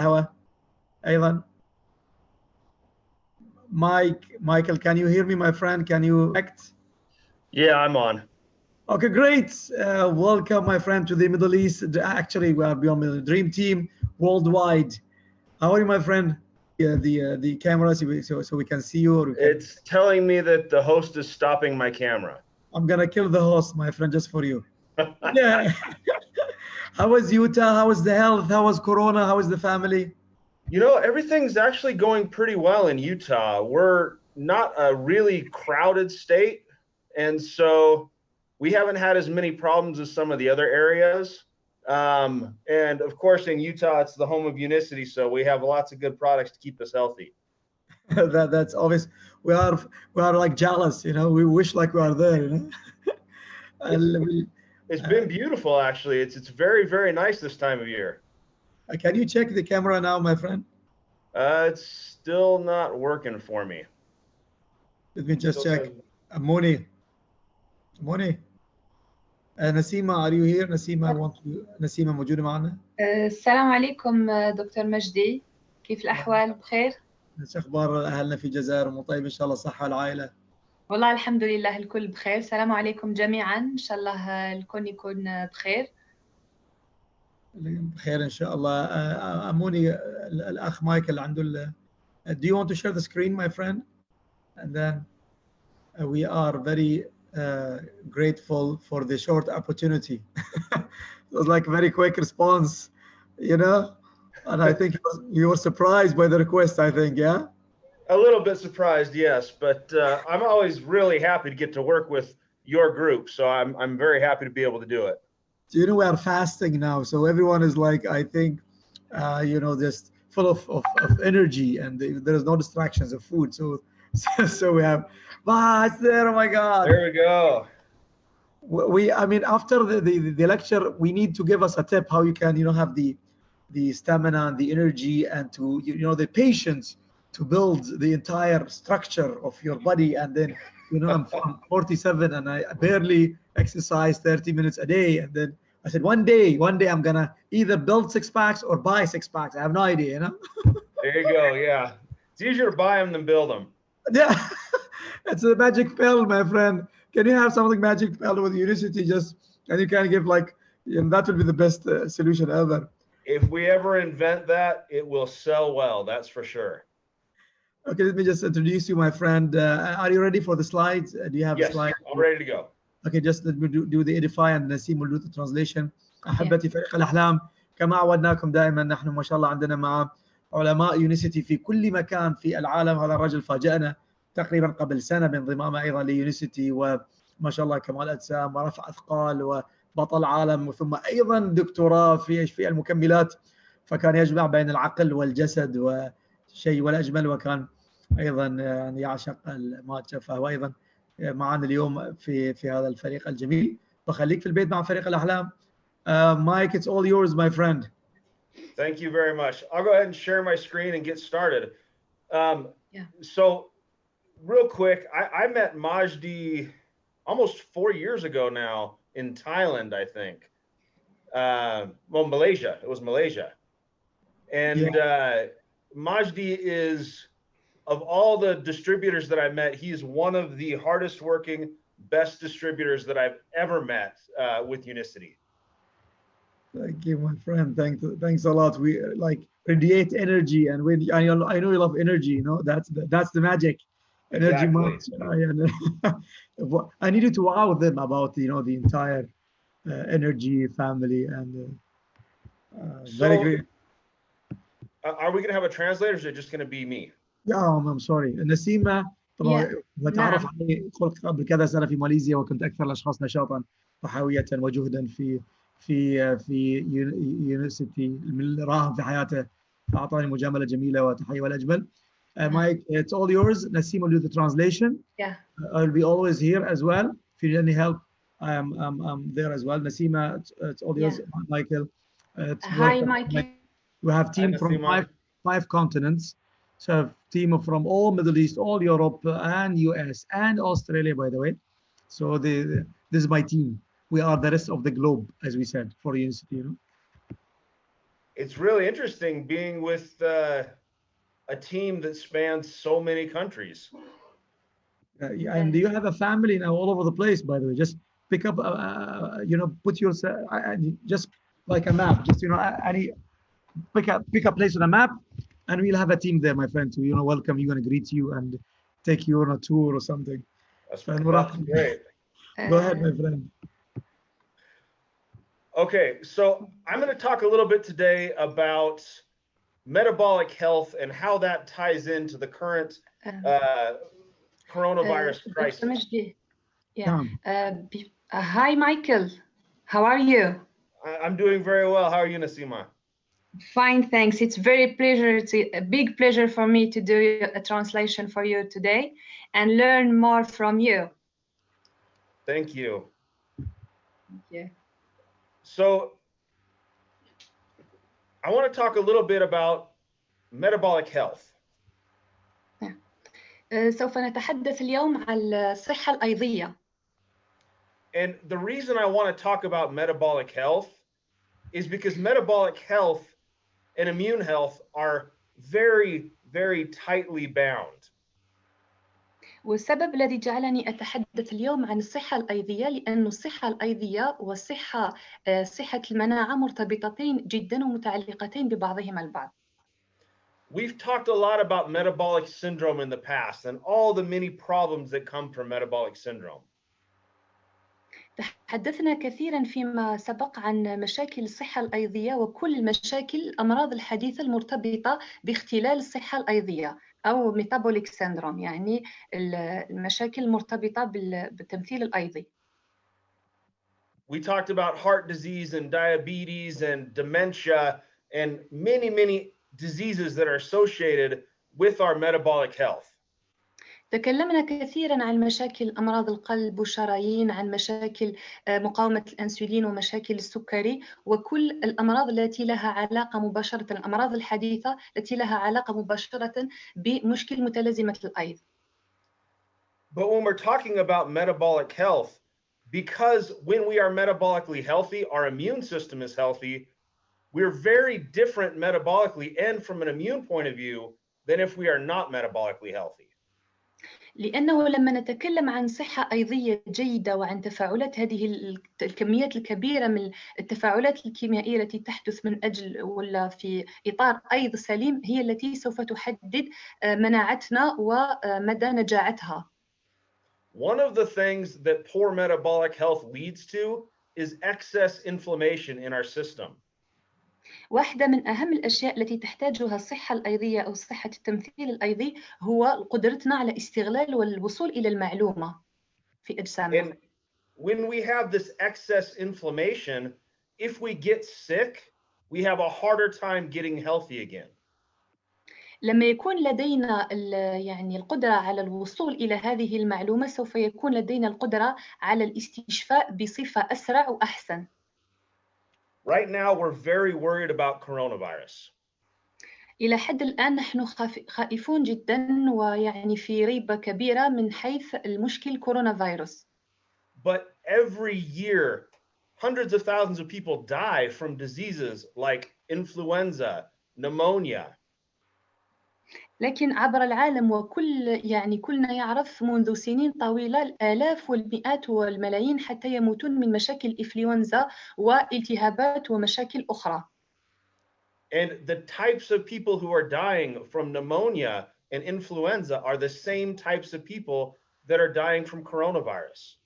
الهواء أيضا. Michael, can you hear me, my friend? Can you connect? Yeah, I'm on. Okay, great. Welcome, my friend, to the Middle East. Actually, we are beyond the dream team worldwide. How are you, my friend? The camera, so we can see you. Or It's telling me that the host is stopping my camera. I'm gonna kill the host, my friend, just for you. Yeah. How was Utah? How was the health? How was Corona? How was the family? You know, everything's actually going pretty well in Utah. We're not a really crowded state, and so we haven't had as many problems as some of the other areas. And of course, in Utah, it's the home of Unicity, so we have lots of good products to keep us healthy. That's always we are like jealous, you know. We wish like we are there, you know. It's been beautiful, actually. It's very, very nice this time of year. Can you check the camera now, my friend? It's still not working for me. Let me just check. Moni. Nasima, are you here? Nasima موجودة معنا؟ السلام عليكم دكتور مجدي، كيف الأحوال؟ بخير؟ ايش اخبار اهلنا في الجزائر؟ طيب ان شاء الله، صحة العائلة؟ والله الحمد لله الكل بخير. السلام عليكم جميعا، ان شاء الله الكل يكون بخير. بخير ان شاء الله. اموني الاخ مايكل عنده Do you want to share the screen, my friend? And then we are very grateful for the short opportunity. It was like a very quick response, you know? And I think you were surprised by the request, I think, yeah? A little bit surprised, yes, but I'm always really happy to get to work with your group, so I'm very happy to be able to do it. So, you know, we are fasting now, so everyone is like, I think, you know, just full of energy, and there is no distractions of food. So we have, it's there, oh my God. There we go. I mean, after the lecture, we need to give us a tip how you can, you know, have the stamina and the energy and to, you know, the patience to build the entire structure of your body. And then, you know, I'm 47 and I barely exercise 30 minutes a day. And then I said, one day I'm gonna either build 6 packs or buy 6 packs. I have no idea, you know. There you go. Yeah, it's easier to buy them than build them. Yeah, it's a magic pill, my friend. Can you have something magic pill with Unicity, just, and you can give like, you know, that will be the best solution ever. If we ever invent that, it will sell well, that's for sure. Okay, let me just introduce you, my friend. Are you ready for the slides? Do you have yes, a slide? I'm ready to go. Okay, just let me do the edify and Nasim will do the translation. أحبتي فريق الأحلام، كما عودناكم دائما نحن ما شاء الله عندنا مع علماء يونيسيتي في كل مكان في العالم. هذا الرجل فاجأنا تقريبا قبل سنة بانضمامه أيضا ليونيسيتي، وما شاء الله كمال أجسام ورفع أثقال وبطل عالم، ثم أيضا دكتوراه في المكملات، فكان يجمع بين العقل والجسد وشيء ولا أجمل، وكان أيضا يعني يعشق الماتشا، فهو أيضا معنا اليوم في هذا الفريق الجميل. فخليك في البيت مع فريق الأحلام. Mike, it's all yours, my friend. Thank you very much. I'll go ahead and share my screen and get started. So real quick, I met Majdi almost 4 years ago now in Thailand, I think. Well, Malaysia. It was Malaysia. And Majdi is, of all the distributors that I've met, he's one of the hardest working, best distributors that I've ever met with Unicity. Thank you, my friend. Thanks a lot. We like radiate energy, and when I know you love energy, you know, that's the magic. Energy much. I needed to wow them about, you know, the entire energy family, and very great. Are we going to have a translator, or is it just going to be me? Yeah, I'm sorry. نسيمة طبعا بتعرف علي قبل كذا سنة في ماليزيا، وكنت أكثر الأشخاص نشاطا وحاوية وجهدا في يونيسيتي، راهم في حياته، فأعطاني مجاملة جميلة وتحية والأجمل. Mike, it's all yours. Nasim will do the translation. Yeah. I'll be always here as well. If you need any help, I'm there as well. Nasima, it's all yours. Michael. Hi, Michael. We have team from five continents. So team from all Middle East, all Europe, and US, and Australia, by the way. So this is my team. We are the rest of the globe, as we said, for Unicity, you know. it's really interesting being with a team that spans so many countries. And you have a family now all over the place, by the way. Just pick up, put yourself, just like a map. Just any pick a place on a map, and we'll have a team there, my friend, to welcome you and greet you and take you on a tour or something. That's great. Go ahead, my friend. Okay, so I'm going to talk a little bit today about metabolic health and how that ties into the current coronavirus crisis. Hi, Michael. How are you? I'm doing very well. How are you, Nasima? Fine, thanks. It's a big pleasure for me to do a translation for you today and learn more from you. Thank you. Thank you. So I want to talk a little bit about metabolic health. سوف نتحدث اليوم عن الصحة الأيضية. And the reason I want to talk about metabolic health is because metabolic health and immune health are very, very tightly bound. والسبب الذي جعلني أتحدث اليوم عن الصحة الأيضية لأن الصحة الأيضية والصحة صحة المناعة مرتبطتين جدا ومتعلقتين ببعضهما البعض. We've talked a lot about metabolic syndrome in the past and all the many problems that come from metabolic syndrome. تحدثنا كثيرا فيما سبق عن مشاكل الصحة الأيضية وكل المشاكل الأمراض الحديثة المرتبطة باختلال الصحة الأيضية أو metabolic syndrome، يعني المشاكل المرتبطة بالتمثيل الأيضي. We talked about heart disease and diabetes and dementia and many diseases that are associated with our metabolic health. تكلمنا كثيرا عن مشاكل أمراض القلب والشرايين، عن مشاكل مقاومة الأنسولين ومشاكل السكري وكل الأمراض التي لها علاقة مباشرة، الأمراض الحديثة التي لها علاقة مباشرة بمشكل متلازمة الأيض. But when we're talking about metabolic health, because when we are metabolically healthy, our immune system is healthy, we're very different metabolically and from an immune point of view than if we are not metabolically healthy. لأنه لما نتكلم عن صحة أيضية جيدة وعن تفاعلات هذه الكميات الكبيرة من التفاعلات الكيميائية التي تحدث من أجل ولا في إطار أيض سليم هي التي سوف تحدد مناعتنا ومدى نجاعتها. One of the things that poor metabolic health leads to is excess inflammation in our system. واحدة من أهم الأشياء التي تحتاجها الصحة الأيضية أو صحة التمثيل الأيضي هو قدرتنا على استغلال والوصول إلى المعلومة في أجسامنا. And when we have this excess inflammation, if we get sick, we have a harder time getting healthy again. لما يكون لدينا يعني القدرة على الوصول إلى هذه المعلومة سوف يكون لدينا القدرة على الاستشفاء بصفة أسرع وأحسن. Right now, we're very worried about coronavirus. إلى حد الآن نحن خائفون جدا ويعني في ريبة كبيرة من حيث المشكل كورونا فيروس. But every year, hundreds of thousands of people die from diseases like influenza, pneumonia. لكن عبر العالم كلنا يعرف منذ سنين طويلة الآلاف والمئات والملايين حتى يموتون من مشاكل إنفلونزا والتهابات ومشاكل أخرى. And the types of people who are dying from pneumonia and influenza are the same types of people that are dying from coronavirus.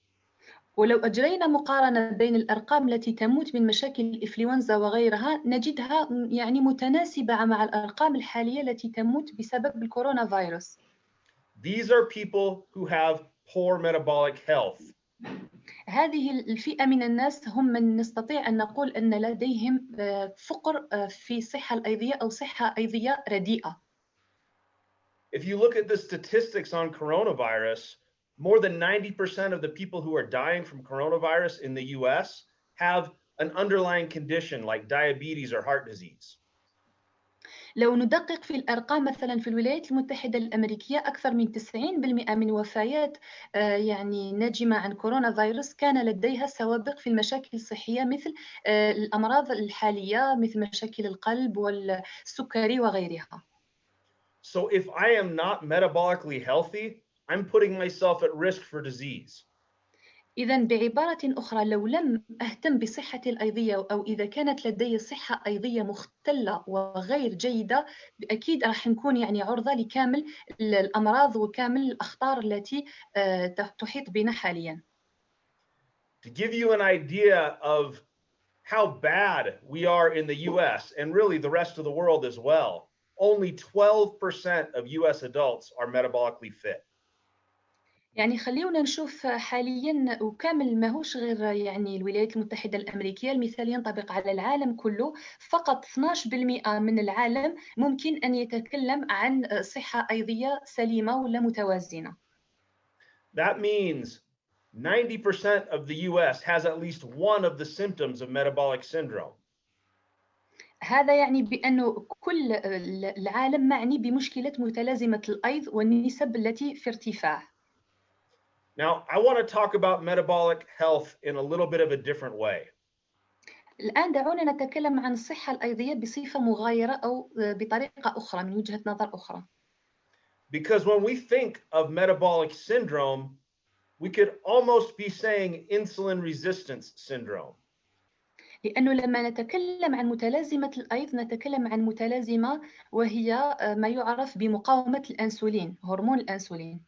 ولو أجرينا مقارنة بين الأرقام التي تموت من مشاكل الإنفلونزا وغيرها نجدها يعني متناسبة مع الأرقام الحالية التي تموت بسبب الكورونا فيروس. These are people who have poor metabolic health. هذه الفئة من الناس هم من نستطيع أن نقول أن لديهم فقر في الصحة الأيضية أو صحة أيضية رديئة. If you look at the statistics on coronavirus, more than 90% of the people who are dying from coronavirus in the US have an underlying condition like diabetes or heart disease. لو ندقق في الأرقام مثلا في الولايات المتحدة الأمريكية أكثر من 90% من وفيات يعني ناجمة عن كورونا فيروس كان لديها سوابق في المشاكل الصحية مثل الأمراض الحالية مثل مشاكل القلب والسكري وغيرها. So if I am not metabolically healthy, I'm putting myself at risk for disease. إذن بعبارة أخرى لو لم أهتم بصحتي الأيضية أو إذا كانت لدي صحة أيضية مختلة وغير جيدة أكيد راح نكون يعني عرضة لكامل الأمراض وكامل الأخطار التي تحيط بنا حاليا. To give you an idea of how bad we are in the US and really the rest of the world as well, only 12% of US adults are metabolically fit. يعني خلينا نشوف حاليا وكامل ماهوش غير يعني الولايات المتحدة الأمريكية، المثال ينطبق على العالم كله. فقط 12% من العالم ممكن أن يتكلم عن صحة أيضية سليمة ولا متوازنة. That means 90% of the US has at least one of the symptoms of metabolic syndrome. هذا يعني بأنه كل العالم معني بمشكلة متلازمة الأيض والنسب التي في ارتفاع. Now, I want to talk about metabolic health in a little bit of a different way. الآن دعونا نتكلم عن الصحة الأيضية بصفة مغايرة أو بطريقة أخرى من وجهة نظر أخرى. Because when we think of metabolic syndrome, we could almost be saying insulin resistance syndrome. لأنه لما نتكلم عن متلازمة الأيض نتكلم عن متلازمة وهي ما يعرف بمقاومة الأنسولين، هرمون الأنسولين.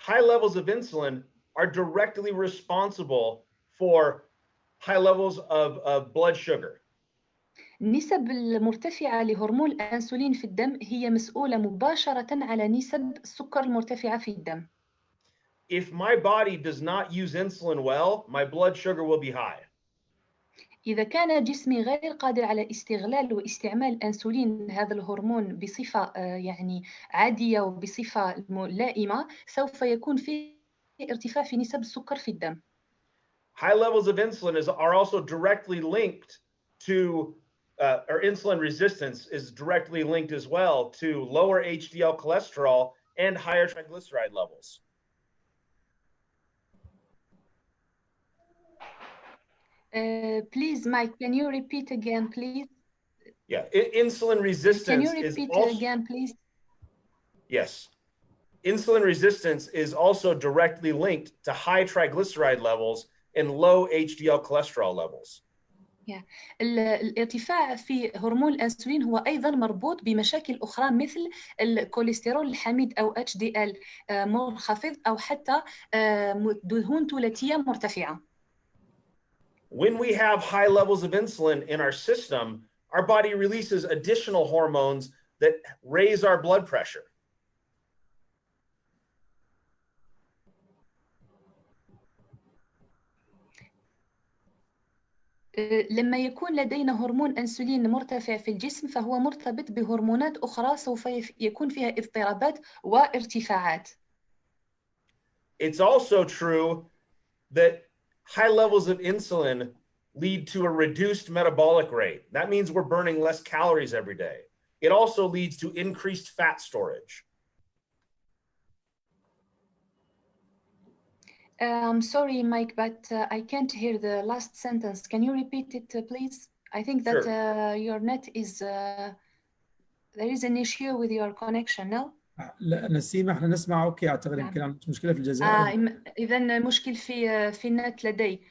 High levels of insulin are directly responsible for high levels of blood sugar. النسب المرتفعة لهرمون الأنسولين في الدم هي مسؤولة مباشرة على نسب السكر المرتفعة في الدم. If my body does not use insulin well, my blood sugar will be high. إذا كان جسمي غير قادر على استغلال واستعمال الأنسولين هذا الهرمون بصفة يعني عادية وبصفة لائمة سوف يكون في ارتفاع في نسب السكر في الدم. High levels of insulin are also directly linked to, or insulin resistance is directly linked as well to lower HDL cholesterol and higher triglyceride levels. Please, Mike, can you repeat again, please? Yeah, insulin resistance Can you repeat is also, again, please? Yes. Insulin resistance is also directly linked to high triglyceride levels and low HDL cholesterol levels. الارتفاع في هرمون الأنسولين هو أيضا مربوط بمشاكل أخرى مثل الكوليسترول الحميد أو HDL منخفض أو حتى دهون ثلاثية مرتفعة. When we have high levels of insulin in our system, our body releases additional hormones that raise our blood pressure. لما يكون لدينا هرمون أنسولين مرتفع في الجسم فهو مرتبط بهرمونات أخرى سوف يكون فيها اضطرابات وارتفاعات. It's also true that high levels of insulin lead to a reduced metabolic rate. That means we're burning less calories every day. It also leads to increased fat storage. I'm sorry, Mike, but I can't hear the last sentence. Can you repeat it, please? I think that Sure. your net is, there is an issue with your connection, no? لا نسيمة احنا نسمع اوكي اعتقد يمكن عندك مشكلة في الجزائر. إذن مشكل في النت لدي.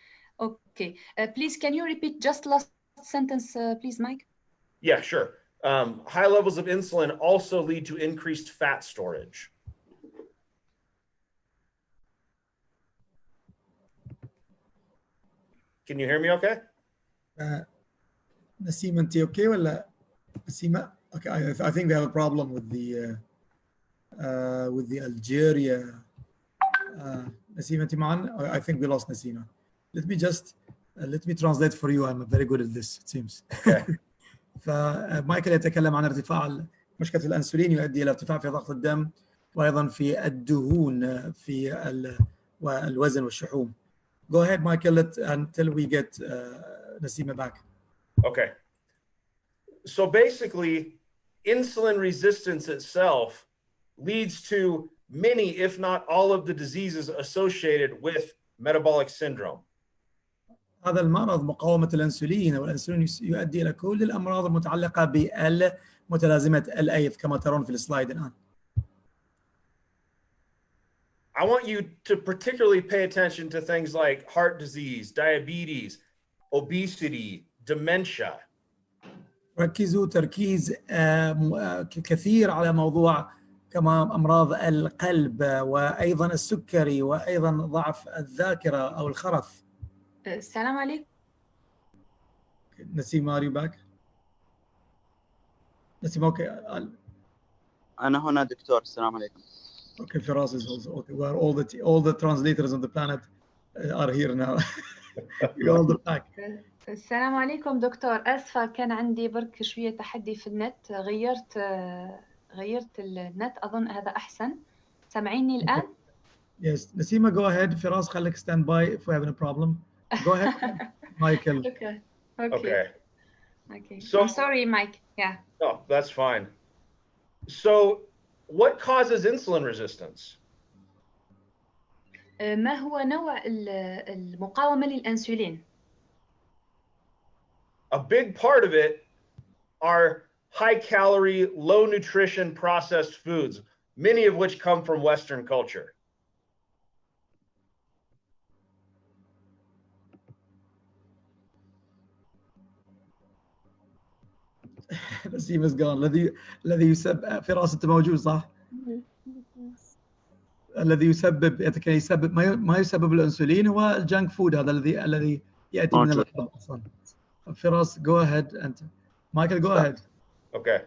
Okay. Please, can you repeat just last sentence, please, Mike? Yeah, sure. High levels of insulin also lead to increased fat storage. Can you hear me okay? نسيمة انت اوكي ولا نسيمة؟ Okay, I think we have a problem with the Algeria. Nasima, انت معنا? I think we lost Nasima. Let me translate for you. I'm very good at this, it seems. Okay. فمايكل يتكلم عن ارتفاع مشكلة الأنسولين يؤدي إلى ارتفاع في ضغط الدم وأيضا في الدهون في الوزن والشحوم. Go ahead, Michael, until we get Nasima back. Okay. So basically, insulin resistance itself leads to many, if not all, of the diseases associated with metabolic syndrome. هذا المرض مقاومة الأنسولين والأنسولين يؤدي إلى كل الأمراض المتعلقة بمتلازمة الأيض كما ترون في السلايد الآن. I want you to particularly pay attention to things like heart disease, diabetes, obesity, dementia. ركزوا تركيز كثير على موضوع كما أمراض القلب وأيضا السكري وأيضا ضعف الذاكرة أو الخرف. السلام عليكم. نسيم are you back؟ نسيم اوكي. أنا هنا دكتور. السلام عليكم. Okay, Firas is also okay. Where all the translators on the planet are here now. We all the back. السلام عليكم دكتور. أسفة كان عندي برك شوية تحدي في النت، غيرت النت، أظن هذا أحسن. سامعيني الآن؟ Yes. Nasima, go ahead. Firas, خليك stand by if we have a problem. Go ahead. Michael. Okay. So, I'm sorry, Mike. Yeah. No, that's fine. So, what causes insulin resistance? ما هو نوع المقاومة للأنسولين؟ A big part of it are high-calorie, low-nutrition processed foods, many of which come from Western culture. نسيم is gone. الذي يسبب فراس أنت موجود صح؟ الذي يسبب ما يسبب الأنسولين هو الجانك فود، هذا الذي يأتي من الغرب أصلا. فراس go ahead أنت. Michael go ahead. Okay.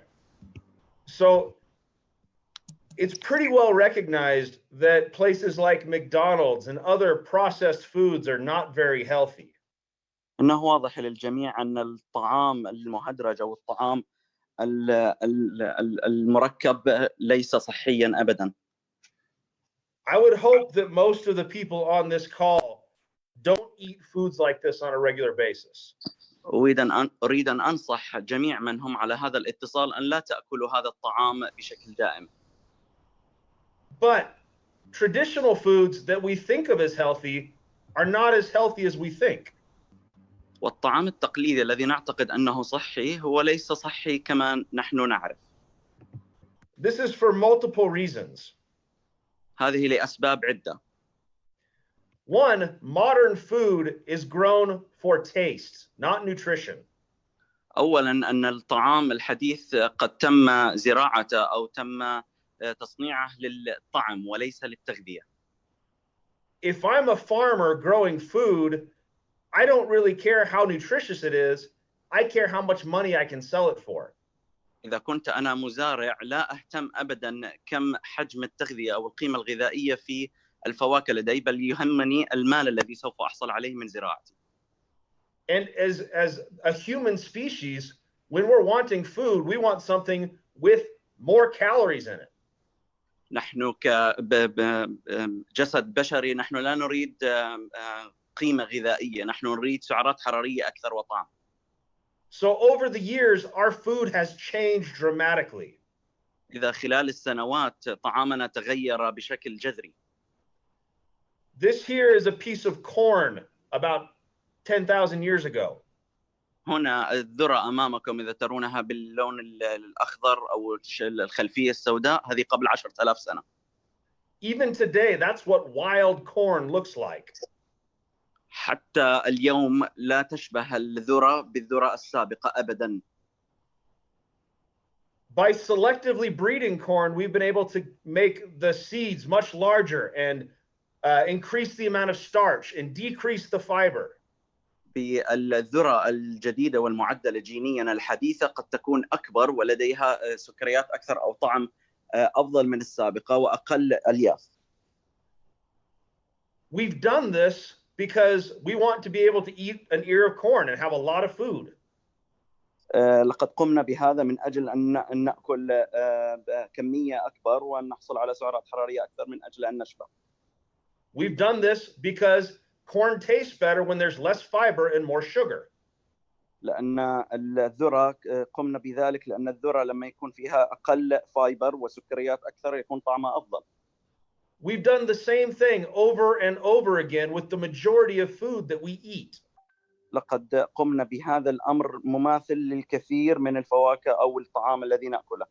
So it's pretty well recognized that places like McDonald's and other processed foods are not very healthy. إنه واضح للجميع أن الطعام المهدرج أو الطعام المركب ليس صحيا أبدا. I would hope that most of the people on this call don't eat foods like this on a regular basis. أريد أن أنصح جميع من هم على هذا الاتصال أن لا تأكلوا هذا الطعام بشكل دائم. But traditional foods that we think of as healthy are not as healthy as we think. والطعام التقليدي الذي نعتقد أنه صحي هو ليس صحي كما نحن نعرف. This is for multiple reasons. هذه لأسباب عدة. One, modern food is grown for taste, not nutrition. أولاً أن الطعام الحديث قد تم زراعته أو تم تصنيعه للطعم وليس للتغذية. If I'm a farmer growing food, I don't really care how nutritious it is. I care how much money I can sell it for. إذا كنت أنا مزارع لا أهتم أبداً كم حجم التغذية أو القيمة الغذائية في الفواكه لدي، بل يهمني المال الذي سوف أحصل عليه من زراعتي. And as a human species, when we're wanting food, we want something with more calories in it. نحن كجسد بشري نحن لا نريد قيمة غذائية، نحن نريد سعرات حرارية أكثر وطعم. So over the years, our food has changed dramatically. إذا خلال السنوات طعامنا تغير بشكل جذري. This here is a piece of corn about 10,000 years ago. هنا الذرة أمامكم إذا ترونها باللون الأخضر أو الخلفية السوداء، هذه قبل 10,000 سنة. Even today, that's what wild corn looks like. حتى اليوم لا تشبه الذرة بالذرة السابقة أبداً. By selectively breeding corn, we've been able to make the seeds much larger and increase the amount of starch and decrease the fiber. بالذرة الجديدة والمعدلة جينياً الحديثة قد تكون أكبر ولديها سكريات أكثر أو طعم أفضل من السابقة وأقل ألياف. We've done this because we want to be able to eat an ear of corn and have a lot of food. لقد قمنا بهذا من أجل أن نأكل كمية أكبر وأن نحصل على سعرات حرارية أكثر من أجل أن نشبع. We've done this because corn tastes better when there's less fiber and more sugar. لأن الذرة قمنا بذلك لأن الذرة لما يكون فيها أقل فايبر وسكريات أكثر يكون طعمها أفضل. We've done the same thing over and over again with the majority of food that we eat. لقد قمنا بهذا الأمر مماثل للكثير من الفواكه أو الطعام الذي نأكله.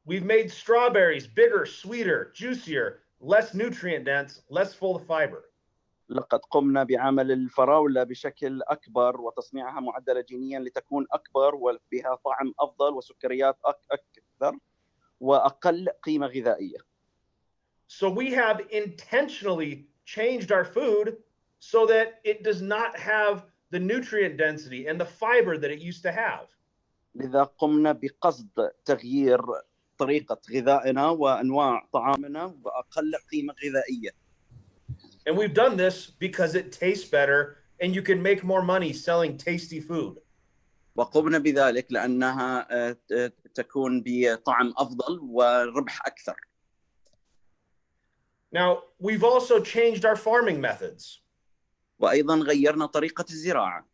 We've made strawberries bigger, sweeter, juicier, less nutrient dense, less full of fiber. لقد قمنا بعمل الفراولة بشكل أكبر وتصنيعها معدلة جينيا لتكون أكبر وبها طعم أفضل وسكريات أكثر وأقل قيمة غذائية. So we have intentionally changed our food so that it does not have the nutrient density and the fiber that it used to have. لذا قمنا بقصد تغيير طريقة غذائنا وأنواع طعامنا بأقل قيمة غذائية. And we've done this because it tastes better and you can make more money selling tasty food. وقمنا بذلك لأنها تكون بطعم أفضل وربح أكثر. Now, we've also changed our farming methods. وأيضا غيرنا طريقة الزراعة.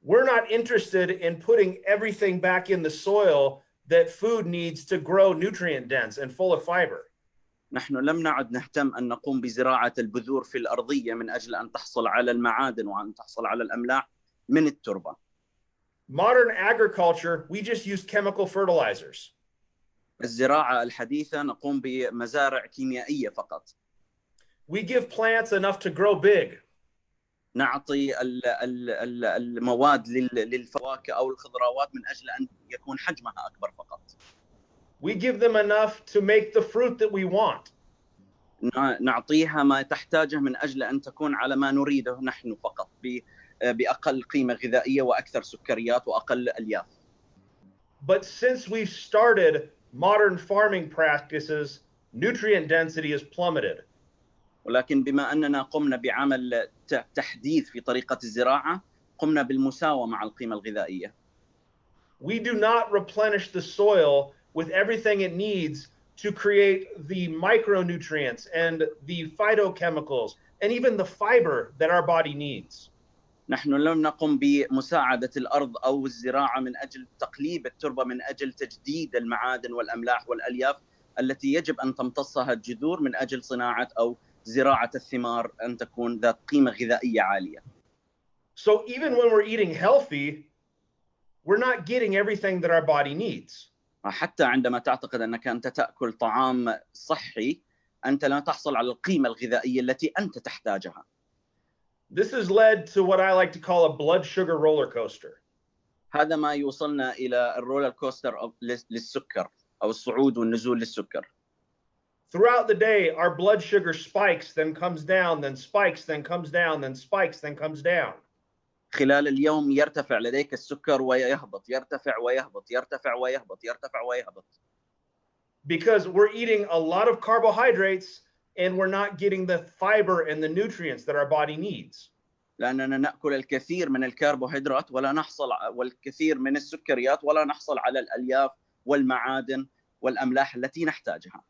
We're not interested in putting everything back in the soil that food needs to grow nutrient dense and full of fiber. نحن لم نعد نهتم أن نقوم بزراعة البذور في الأرضية من أجل أن تحصل على المعادن وأن تحصل على الأملاح من التربة. Modern agriculture, we just use chemical fertilizers. الزراعة الحديثة نقوم بمزارع كيميائية فقط. We give plants enough to grow big. نعطي المواد للفواكه أو الخضروات من أجل أن يكون حجمها أكبر فقط. We give them enough to make the fruit that we want. نعطيها ما تحتاجه من أجل أن تكون على ما نريده نحن فقط بأقل قيمة غذائية وأكثر سكريات وأقل ألياف. But since we've started modern farming practices, nutrient density has plummeted. ولكن بما أننا قمنا بعمل تحديث في طريقة الزراعة قمنا بالمساواة مع القيمة الغذائية. We do not replenish the soil with everything it needs to create the micronutrients and the phytochemicals and even the fiber that our body needs. نحن لم نقم بمساعدة الأرض أو الزراعة من أجل تقليب التربة من أجل تجديد المعادن والأملاح والألياف التي يجب أن تمتصها الجذور من أجل صناعة أو زراعة الثمار أن تكون ذات قيمة غذائية عالية. So even when we're eating healthy, we're not getting everything that our body needs. حتى عندما تعتقد أنك أنت تأكل طعام صحي أنت لا تحصل على القيمة الغذائية التي أنت تحتاجها. This has led to what I like to call a blood sugar roller coaster. هذا ما يوصلنا إلى الرولر كوستر للسكر أو الصعود والنزول للسكر. Throughout the day, our blood sugar spikes, then comes down, then spikes, then comes down, then spikes, then comes down. خلال اليوم يرتفع لديك السكر ويهبط، يرتفع ويهبط، يرتفع ويهبط، يرتفع ويهبط. Because we're eating a lot of carbohydrates and we're not getting the fiber and the nutrients that our body needs. لأننا نأكل الكثير من الكربوهيدرات والكثير من السكريات ولا نحصل على الألياف والمعادن والأملاح التي نحتاجها.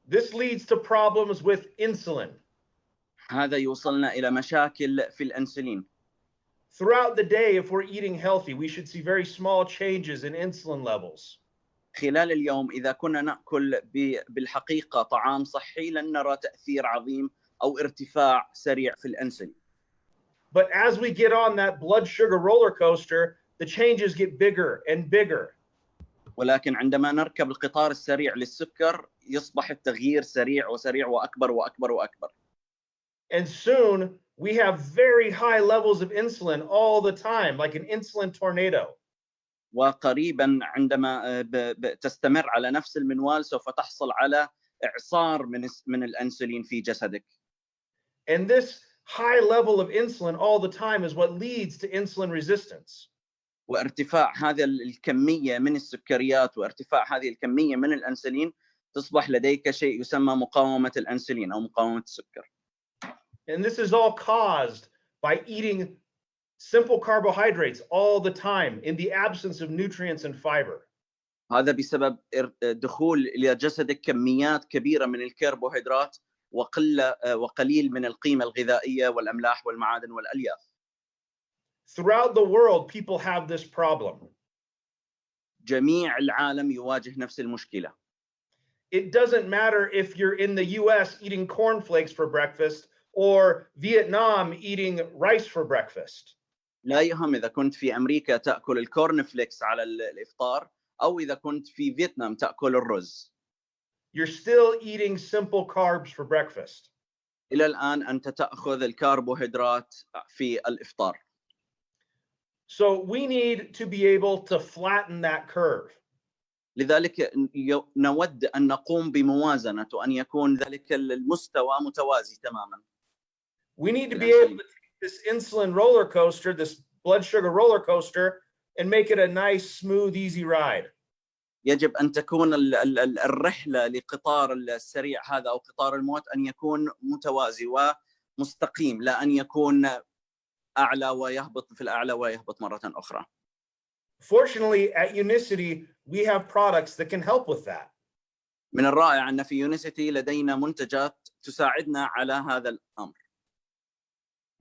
This leads to problems with insulin. هذا يوصلنا إلى مشاكل في الأنسولين. Throughout the day, if we're eating healthy, we should see very small changes in insulin levels. خلال اليوم إذا كنا نأكل بالحقيقة طعام صحي لن نرى تأثير عظيم أو ارتفاع سريع في الأنسولين. But as we get on that blood sugar roller coaster, the changes get bigger and bigger. ولكن عندما نركب القطار السريع للسكر يصبح التغيير سريع وسريع وأكبر وأكبر وأكبر. And soon we have very high levels of insulin all the time, like an insulin tornado. وقريبا عندما تستمر على نفس المنوال سوف تحصل على إعصار من الأنسولين في جسدك. And this high level of insulin all the time is what leads to insulin resistance. وارتفاع هذه الكمية من السكريات وارتفاع هذه الكمية من الأنسولين تصبح لديك شيء يسمى مقاومة الأنسولين أو مقاومة السكر. And this is all caused by eating simple carbohydrates all the time in the absence of nutrients and fiber. هذا بسبب دخول إلى جسدك كميات كبيرة من الكربوهيدرات وقليل من القيمة الغذائية والأملاح والمعادن والألياف. throughout the world, people have this problem. جميع العالم يواجه نفس المشكلة. It doesn't matter if you're in the US eating cornflakes for breakfast or Vietnam eating rice for breakfast. لا يهم إذا كنت في أمريكا تأكل الكورن فليكس على الإفطار أو إذا كنت في فيتنام تأكل الرز. You're still eating simple carbs for breakfast. إلى الآن أنت تأخذ الكربوهيدرات في الإفطار. So we need to be able to flatten that curve. لذلك نود أن نقوم بموازنة وأن يكون ذلك المستوى متوازي تماما. We need to be able to take this insulin roller coaster, this blood sugar roller coaster, and make it a nice, smooth, easy ride. يجب أن تكون الرحلة لقطار السريع هذا أو قطار الموت أن يكون متوازي ومستقيم، لا أن يكون أعلى ويهبط في الأعلى ويهبط مرة أخرى. Fortunately, at Unicity, we have products that can help with that. من الرائع أن في يونيسيتي لدينا منتجات تساعدنا على هذا الأمر.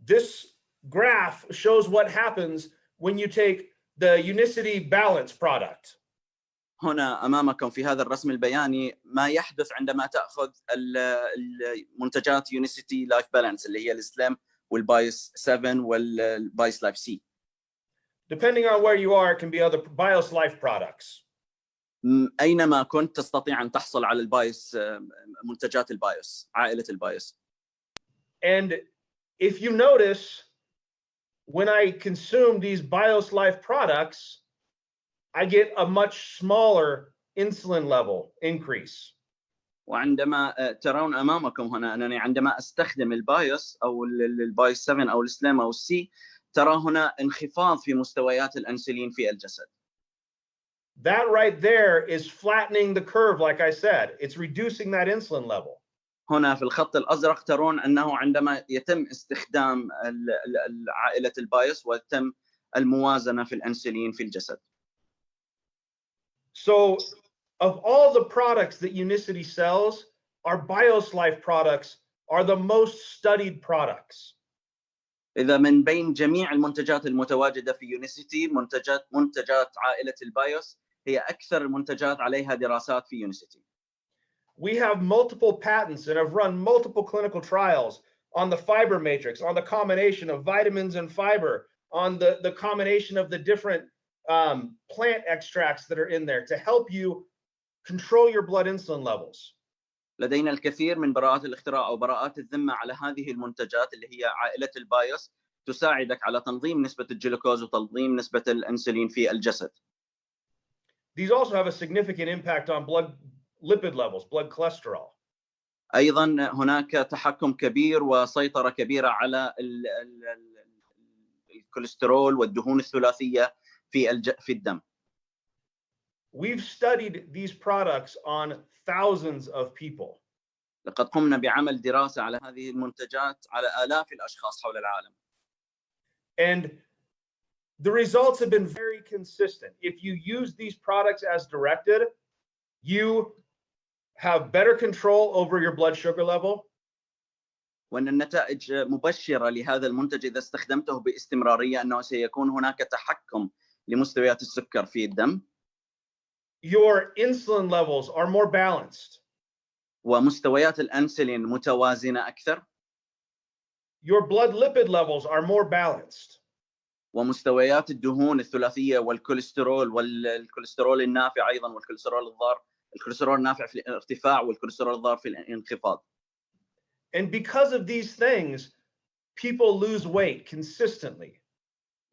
This graph shows what happens when you take the Unicity Balance product. هنا أمامكم في هذا الرسم البياني ما يحدث عندما تأخذ المنتجات يونيسيتي لايف بالانس اللي هي السلام والبايس 7 والبايس لايف سي. Depending on where you are, it can be other BIOS Life products. أينما كنت تستطيع أن تحصل على البايس، منتجات البايوس، عائلة البايوس. And if you notice, when I consume these BIOS Life products, I get a much smaller insulin level increase. وعندما ترون أمامكم هنا أنني عندما أستخدم البايوس أو البايوس 7 أو السلام أو السي، ترى هنا انخفاض في مستويات الأنسولين في الجسد. That right there is flattening the curve, like I said. It's reducing that insulin level. هنا في الخط الأزرق ترون أنه عندما يتم استخدام عائلة البايوس ويتم الموازنة في الأنسولين في الجسد. So, of all the products that Unicity sells, our BIOS Life products are the most studied products. إذا من بين جميع المنتجات المتواجدة في يونيسيتي منتجات عائلة البايوس هي أكثر المنتجات عليها دراسات في يونيسيتي. We have multiple patents and have run multiple clinical trials on the fiber matrix, on the combination of vitamins and fiber, on the combination of the different plant extracts that are in there to help you control your blood insulin levels. لدينا الكثير من براءات الاختراع أو براءات الذمة على هذه المنتجات اللي هي عائلة البايوس تساعدك على تنظيم نسبة الجلوكوز وتنظيم نسبة الأنسولين في الجسد. These also have a significant impact on blood lipid levels, blood cholesterol. أيضا هناك تحكم كبير وسيطرة كبيرة على الكوليسترول والدهون الثلاثية في الدم. We've studied these products on thousands of people. لقد قمنا بعمل دراسة على هذه المنتجات على آلاف الأشخاص حول العالم. And the results have been very consistent. If you use these products as directed, you have better control over your blood sugar level. وأن النتائج مبشرة لهذا المنتج إذا استخدمته باستمرارية أنه سيكون هناك تحكم لمستويات السكر في الدم. Your insulin levels are more balanced. ومستويات الأنسولين متوازنة أكثر. Your blood lipid levels are more balanced. ومستويات الدهون الثلاثية والكوليسترول النافع أيضا والكوليسترول الضار، الكوليسترول النافع في الارتفاع والكوليسترول الضار في الانخفاض. And because of these things, people lose weight consistently.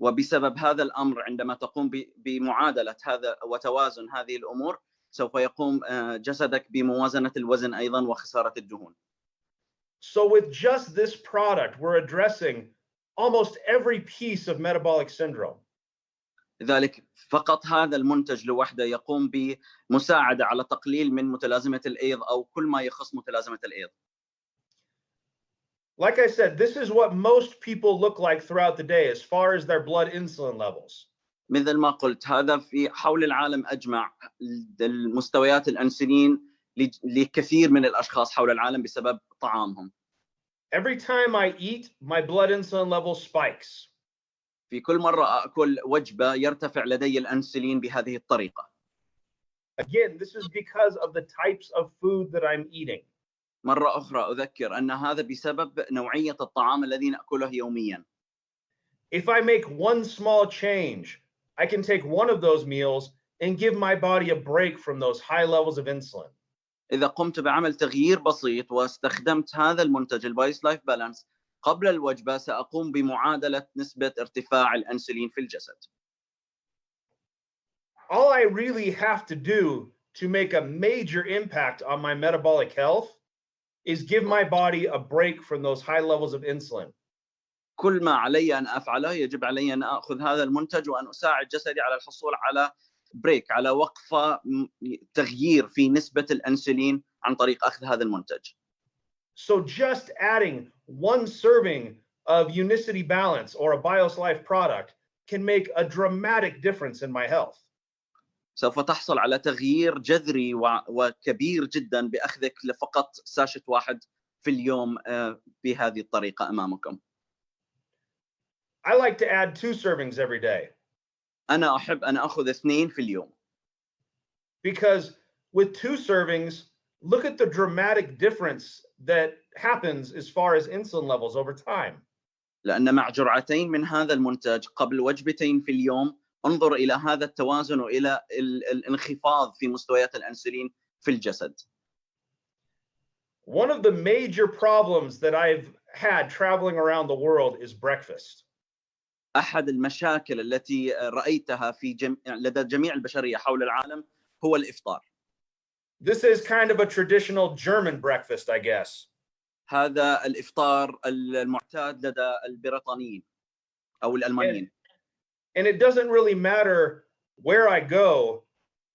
وبسبب هذا الأمر عندما تقوم بمعادلة هذا وتوازن هذه الأمور سوف يقوم جسدك بموازنة الوزن أيضا وخسارة الدهون. So with just this product, we're addressing almost every piece of metabolic syndrome. لذلك فقط هذا المنتج لوحده يقوم بمساعدة على تقليل من متلازمة الأيض أو كل ما يخص متلازمة الأيض. Like I said, this is what most people look like throughout the day as far as their blood insulin levels. مثل ما قلت هذا في حول العالم أجمع المستويات الأنسولين لكثير من الأشخاص حول العالم بسبب طعامهم. Every time I eat, my blood insulin level spikes. في كل مرة أكل وجبة يرتفع لدي الأنسولين بهذه الطريقة. Again, this is because of the types of food that I'm eating. مرة أخرى أذكر أن هذا بسبب نوعية الطعام الذي نأكله يوميا. If I make one small change, I can take one of those meals and give my body a break from those high levels of insulin. إذا قمت بعمل تغيير بسيط واستخدمت هذا المنتج البايس لايف بالانس قبل الوجبة، سأقوم بمعادلة نسبة ارتفاع الأنسولين في الجسد. All I really have to do to make a major impact on my metabolic health is give my body a break from those high levels of insulin. كل ما علي أن أفعله يجب علي أن أخذ هذا المنتج وأن أساعد جسدي على الحصول على بريك، على وقفة تغيير في نسبة الأنسولين عن طريق أخذ هذا المنتج. So just adding one serving of Unicity Balance or a BIOS Life product can make a dramatic difference in my health. سوف تحصل على تغيير جذري وكبير جدا بأخذك لفقط ساشة واحد في اليوم بهذه الطريقة أمامكم. I like to add 2 servings every day. أنا أحب أن أخذ 2 في اليوم. Because with 2 servings, look at the dramatic difference that happens as far as insulin levels over time. لأن مع جرعتين من هذا المنتج قبل وجبتين في اليوم انظر إلى هذا التوازن وإلى الانخفاض في مستويات الأنسولين في الجسد. One of the major problems that I've had traveling around the world is breakfast. أحد المشاكل التي رأيتها لدى جميع البشرية حول العالم هو الإفطار. This is kind of a traditional German breakfast, I guess. هذا الإفطار المعتاد لدى البريطانيين أو الألمانيين. And it doesn't really matter where I go.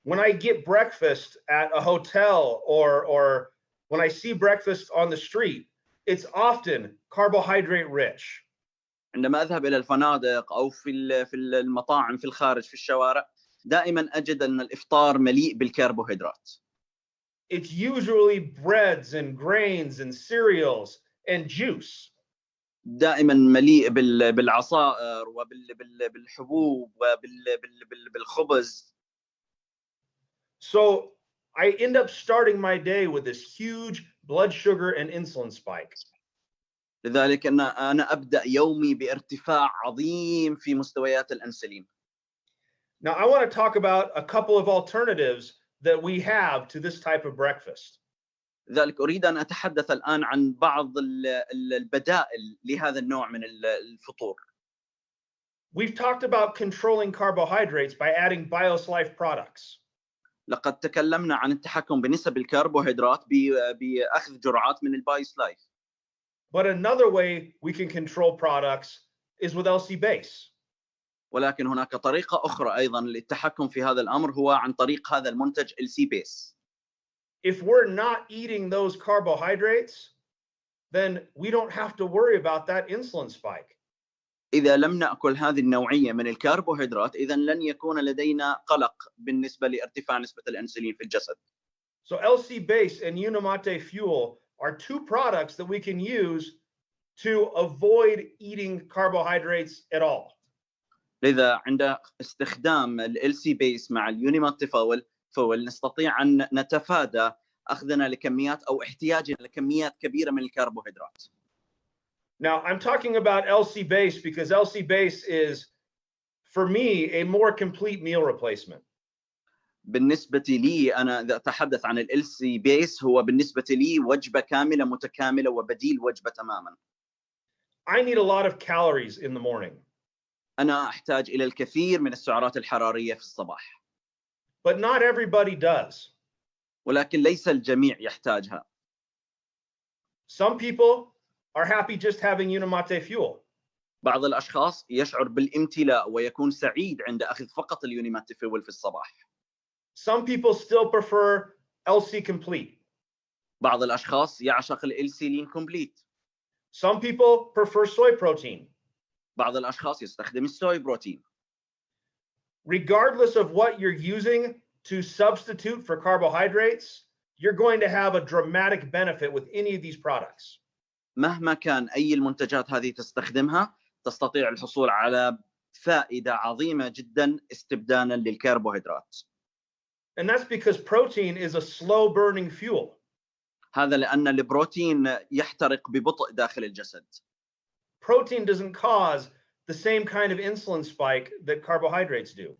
When I get breakfast at a hotel or when I see breakfast on the street, it's often carbohydrate rich. عندما أذهب إلى الفنادق أو في المطاعم في الخارج في الشوارع دائما أجد أن الإفطار مليء بالكربوهيدرات. It's usually breads and grains and cereals and juice. دائما مليء بالعصائر وبالحبوب وبالخبز. So I end up starting my day with this huge blood sugar and insulin spike. لذلك أنا أبدأ يومي بارتفاع عظيم في مستويات الأنسولين. Now I want to talk about a couple of alternatives that we have to this type of breakfast. لذلك أريد أن أتحدث الآن عن بعض البدائل لهذا النوع من الفطور. We've talked about controlling carbohydrates by adding BIOS Life products. لقد تكلمنا عن التحكم بنسب الكربوهيدرات بأخذ جرعات من البايس لايف. But another way we can control products is with LC base. ولكن هناك طريقة أخرى أيضا للتحكم في هذا الأمر هو عن طريق هذا المنتج LC base. If we're not eating those carbohydrates, then we don't have to worry about that insulin spike. إذا لم نأكل هذه النوعية من الكربوهيدرات إذا لن يكون لدينا قلق بالنسبة لارتفاع نسبة الأنسولين في الجسد. So LC base and Unimate fuel are 2 products that we can use to avoid eating carbohydrates at all. لذا عند استخدام ال LC base مع اليونيمات فول نستطيع أن نتفادى أخذنا لكميات أو احتياجنا لكميات كبيرة من الكربوهيدرات. Now, I'm talking about LC base because LC base is, for me, a more complete meal replacement. بالنسبة لي أنا إذا أتحدث عن ال LC base هو بالنسبة لي وجبة كاملة متكاملة وبديل وجبة تماما. I need a lot of calories in the morning. أنا أحتاج إلى الكثير من السعرات الحرارية في الصباح. But not everybody does. ولكن ليس الجميع يحتاجها. Some people are happy just having Unimate fuel. بعض الأشخاص يشعر بالامتلاء ويكون سعيد عند أخذ فقط اليونيمات فيول في الصباح. Some people still prefer LC complete. بعض الأشخاص يعشق ال LC lean complete. Some people prefer soy protein. بعض الأشخاص يستخدم السوي بروتين. Regardless of what you're using to substitute for carbohydrates, you're going to have a dramatic benefit with any of these products. مهما كان أي المنتجات هذه تستخدمها تستطيع الحصول على فائدة عظيمة جدا استبدالا للكربوهيدرات. And that's because protein is a slow burning fuel. هذا لأن البروتين يحترق ببطء داخل الجسد. Protein doesn't cause the same kind of insulin spike that carbohydrates do.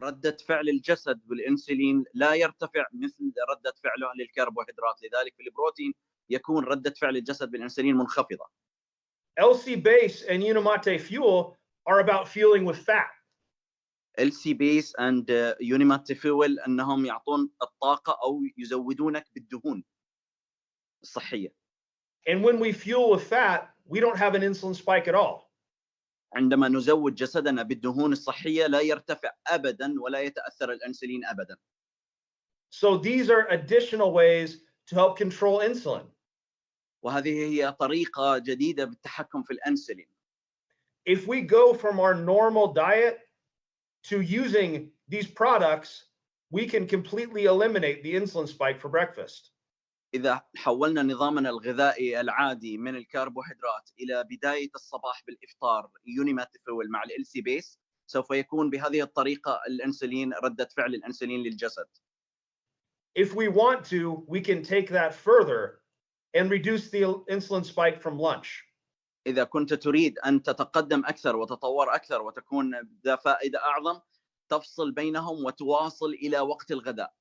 ردة فعل الجسد بالإنسولين لا يرتفع مثل ردة فعله للكربوهيدرات، لذلك في البروتين يكون ردة فعل الجسد بالإنسولين منخفضة. LC base and Unimate fuel are about fueling with fat. LC base and Unimate fuel أنهم يعطون الطاقة أو يزودونك بالدهون الصحية. And when we fuel with fat, we don't have an insulin spike at all. عندما نزود جسدنا بالدهون الصحية لا يرتفع أبدا ولا يتأثر الأنسولين أبدا. So these are additional ways to help control insulin. وهذه هي طريقة جديدة بالتحكم في الأنسولين. If we go from our normal diet to using these products, we can completely eliminate the insulin spike for breakfast. إذا حولنا نظامنا الغذائي العادي من الكربوهيدرات إلى بداية الصباح بالإفطار يونيمات فيول مع ال LC base، سوف يكون بهذه الطريقة الأنسولين ردة فعل الأنسولين للجسد. If we want to, we can take that further and reduce the insulin spike from lunch. إذا كنت تريد أن تتقدم أكثر وتطور أكثر وتكون ذا فائدة أعظم، تفصل بينهم وتواصل إلى وقت الغداء.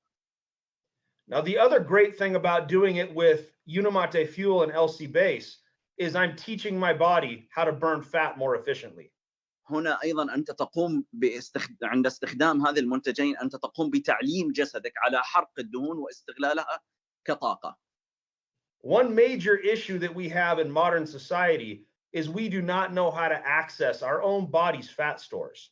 Now, the other great thing about doing it with Unimate fuel and LC base is I'm teaching my body how to burn fat more efficiently. هنا أيضا أنت تقوم عند استخدام هذه المنتجين أنت تقوم بتعليم جسدك على حرق الدهون واستغلالها كطاقة. One major issue that we have in modern society is we do not know how to access our own body's fat stores.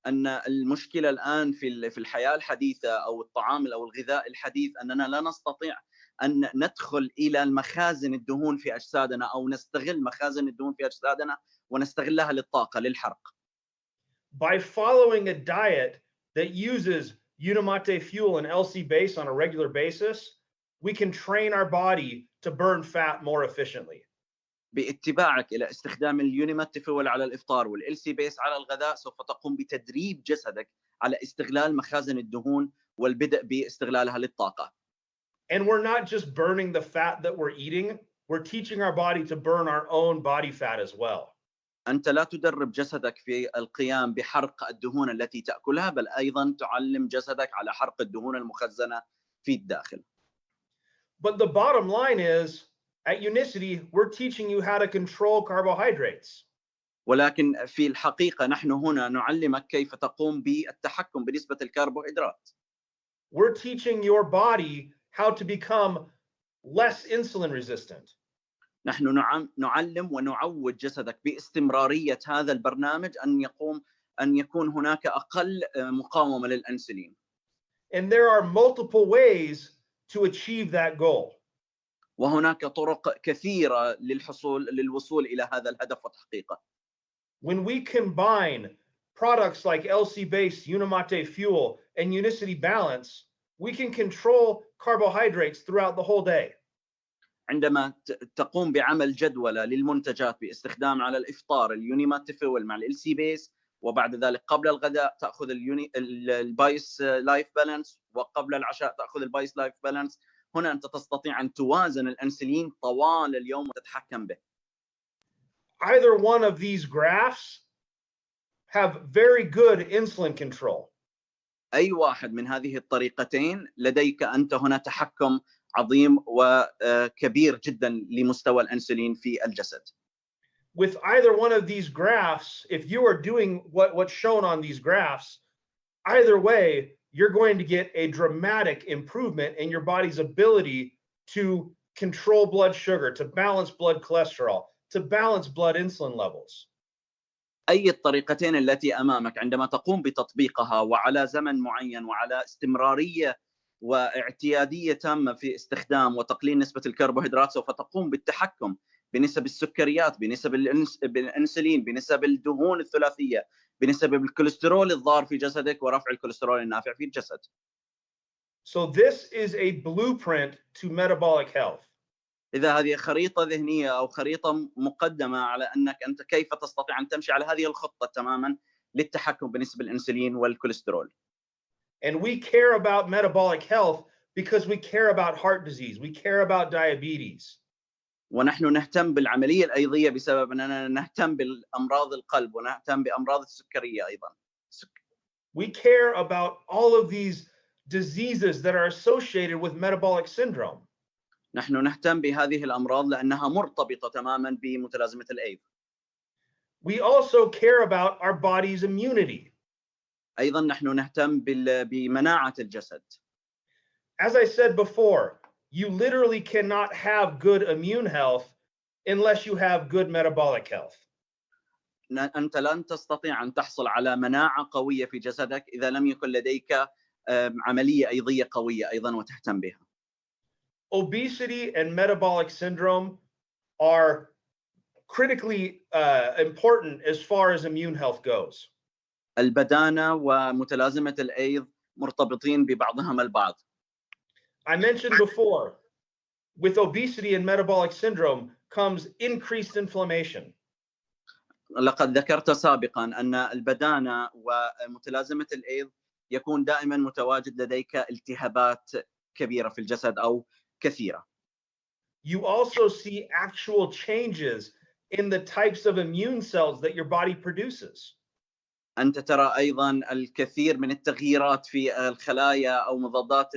أن المشكلة الآن في الحياة الحديثة أو الطعام أو الغذاء الحديث أننا لا نستطيع أن ندخل إلى المخازن الدهون في أجسادنا أو نستغل مخازن الدهون في أجسادنا ونستغلها للطاقة للحرق. By following a diet that uses Unimate fuel and LC base on a regular basis, we can train our body to burn fat more efficiently. باتباعك إلى استخدام اليونيمات فيول على الإفطار والLC base على الغداء سوف تقوم بتدريب جسدك على استغلال مخازن الدهون والبدء باستغلالها للطاقة. And we're not just burning the fat that we're eating, we're teaching our body to burn our own body fat as well. أنت لا تدرب جسدك في القيام بحرق الدهون التي تأكلها، بل أيضا تعلم جسدك على حرق الدهون المخزنة في الداخل. But the bottom line is, at Unicity, we're teaching you how to control carbohydrates. ولكن في الحقيقة نحن هنا نعلمك كيف تقوم بالتحكم بنسبة الكربوهيدرات. We're teaching your body how to become less insulin resistant. نحن نعلم ونعود جسدك باستمرارية هذا البرنامج أن يكون هناك أقل مقاومة للأنسولين. And there are multiple ways to achieve that goal. وهناك طرق كثيرة للوصول إلى هذا الهدف وتحقيقه. When we combine products like LC base, Unimate fuel, and Unicity balance, we can control carbohydrates throughout the whole day. عندما تقوم بعمل جدولة للمنتجات باستخدام على الإفطار اليونيمات فيول مع LC base، وبعد ذلك قبل الغداء تأخذ البايس لايف بالانس، وقبل العشاء تأخذ البايس لايف بالانس، هنا أنت تستطيع أن توازن الأنسولين طوال اليوم وتتحكم به. Either one of these graphs have very good insulin control. أي واحد من هذه الطريقتين لديك أنت هنا تحكم عظيم وكبير جدا لمستوى الأنسولين في الجسد. With either one of these graphs, if you are doing what's shown on these graphs, either way, you're going to get a dramatic improvement in your body's ability to control blood sugar, to balance blood cholesterol, to balance blood insulin levels. أي الطريقتين التي أمامك عندما تقوم بتطبيقها وعلى زمن معين وعلى استمرارية واعتيادية تامة في استخدام وتقليل نسبة الكربوهيدرات، سوف تقوم بالتحكم بنسب السكريات، بنسب الأنسولين، بنسب الدهون الثلاثية، بنسب الكوليسترول الضار في جسدك ورفع الكوليسترول النافع في الجسد. So this is a blueprint to metabolic health. إذا هذه خريطة ذهنية أو خريطة مقدمة على أنك أنت كيف تستطيع أن تمشي على هذه الخطة تماما للتحكم بنسبة الأنسولين والكوليسترول. And we care about metabolic health because we care about heart disease. We care about diabetes. ونحن نهتم بالعملية الأيضية بسبب أننا نهتم بالأمراض القلب ونهتم بأمراض السكرية أيضا. We care about all of these diseases that are associated with metabolic syndrome. نحن نهتم بهذه الأمراض لأنها مرتبطة تماما بمتلازمة الأيض. We also care about our body's immunity. أيضا نحن نهتم بمناعة الجسد. As I said before, you literally cannot have good immune health unless you have good metabolic health. أنت لن تستطيع أن تحصل على مناعة قوية في جسدك إذا لم يكن لديك عملية أيضية قوية أيضا وتهتم بها. Obesity and metabolic syndrome are critically important as far as immune health goes. البدانة ومتلازمة الأيض مرتبطين ببعضهم البعض. I mentioned before, with obesity and metabolic syndrome comes increased inflammation. لقد ذكرت سابقا أن البدانة ومتلازمة الأيض يكون دائما متواجد لديك التهابات كبيرة في الجسد أو كثيرة. You also see actual changes in the types of immune cells that your body produces. أنت ترى أيضا الكثير من التغييرات في الخلايا أو مضادات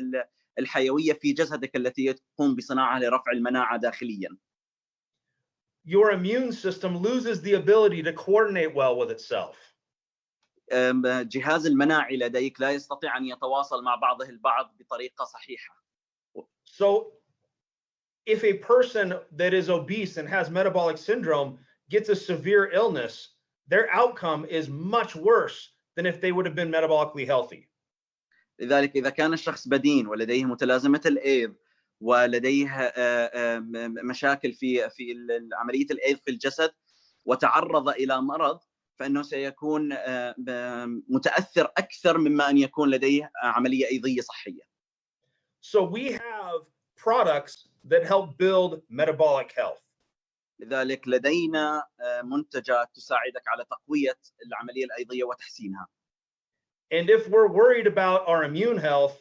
الحيوية في جسدك التي تقوم بصناعة لرفع المناعة داخليا. Your immune system loses the ability to coordinate well with itself. جهاز المناعي لديك لا يستطيع أن يتواصل مع بعضه البعض بطريقة صحيحة. So if a person that is obese and has metabolic syndrome gets a severe illness, their outcome is much worse than if they would have been metabolically healthy. لذلك إذا كان الشخص بدين ولديه متلازمة الأيض ولديه مشاكل في عملية الأيض في الجسد وتعرض إلى مرض فإنه سيكون متأثر أكثر مما أن يكون لديه عملية أيضية صحية. So we have products that help build metabolic health. لذلك لدينا منتجات تساعدك على تقوية العملية الأيضية وتحسينها. And if we're worried about our immune health,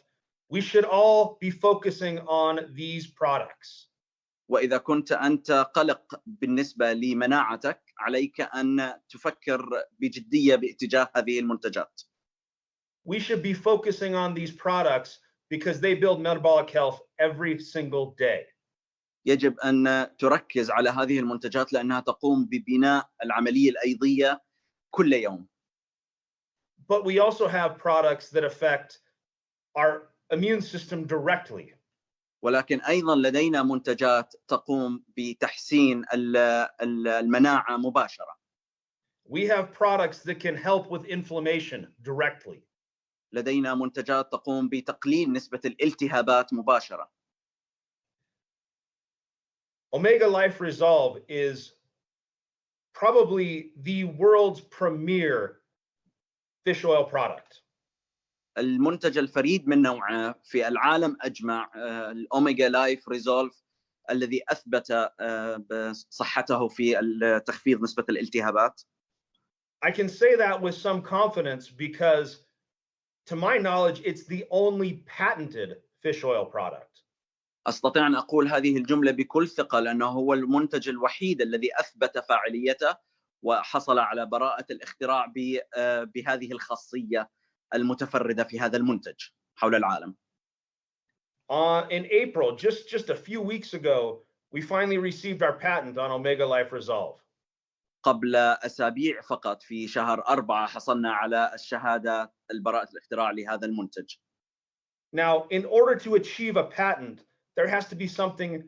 we should all be focusing on these products. وإذا كنت أنت قلق بالنسبة لمناعتك عليك أن تفكر بجدية باتجاه هذه المنتجات. We should be focusing on these products because they build metabolic health every single day. يجب أن تركز على هذه المنتجات لأنها تقوم ببناء العملية الأيضية كل يوم. But we also have products that affect our immune system directly. ولكن أيضا لدينا منتجات تقوم بتحسين المناعة مباشرة. We have products that can help with inflammation directly. لدينا منتجات تقوم بتقليل نسبة الالتهابات مباشرة. Omega Life Resolve is probably the world's premier fish oil product. المنتج الفريد من نوعه في العالم أجمع الأوميجا لايف ريزولف الذي أثبت صحته في تخفيض نسبة الالتهابات. I can say that with some confidence because to my knowledge it's the only patented fish oil product. أستطيع أن أقول هذه الجملة بكل ثقة لأنه هو المنتج الوحيد الذي أثبت فاعليته وحصل على براءة الاختراع بهذه الخاصية المتفردة في هذا المنتج حول العالم. In April, just a few weeks ago, we finally received our patent on Omega Life Resolve. قبل أسابيع فقط في شهر 4 حصلنا على الشهادة البراءة الاختراع لهذا المنتج. Now, in order to achieve a patent, there has to be something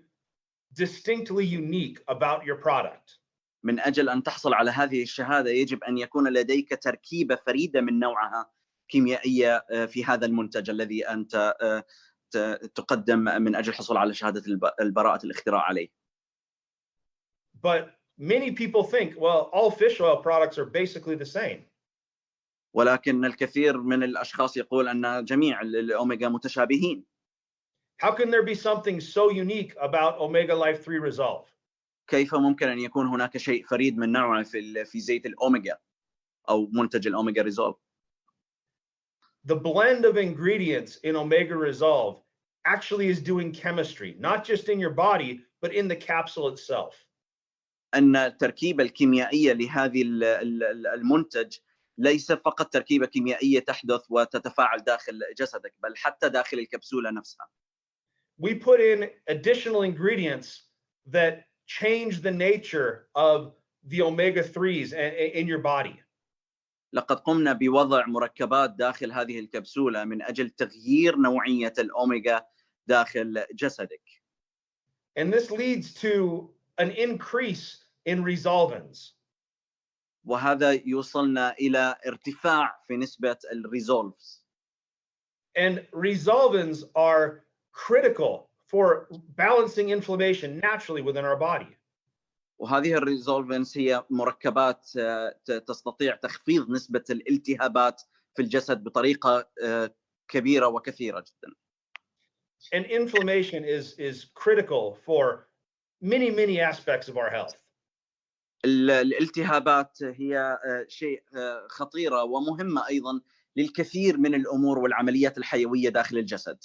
distinctly unique about your product. من أجل أن تحصل على هذه الشهادة يجب أن يكون لديك تركيبة فريدة من نوعها كيميائية في هذا المنتج الذي أنت تقدم من أجل الحصول على شهادة البراءة الاختراع عليه. But many people think, well, all fish oil products are basically the same. ولكن الكثير من الأشخاص يقول أن جميع الأوميجا متشابهين. How can there be something so unique about Omega Life 3 Resolve? كيف ممكن أن يكون هناك شيء فريد من نوعه في زيت الأوميجا؟ أو منتج الأوميجا ريزولف. The blend of ingredients in Omega Resolve actually is doing chemistry, not just in your body, but in the capsule itself. أن التركيبة الكيميائية لهذه المنتج ليس فقط تركيبة كيميائية تحدث وتتفاعل داخل جسدك، بل حتى داخل الكبسولة نفسها. We put in additional ingredients that change the nature of the omega-3s in your body. لقد قمنا بوضع مركبات داخل هذه الكبسولة من أجل تغيير نوعية الأوميجا داخل جسدك. And this leads to an increase in resolvins. وهذا يوصلنا إلى ارتفاع في نسبة الريزولفز. And resolvins are critical for balancing inflammation naturally within our body. وهذه الريزولفنس هي مركبات تستطيع تخفيض نسبة الالتهابات في الجسد بطريقة كبيرة وكثيرة جدا. And inflammation is critical for many aspects of our health. الالتهابات هي شيء خطيرة ومهمة أيضا للكثير من الأمور والعمليات الحيوية داخل الجسد.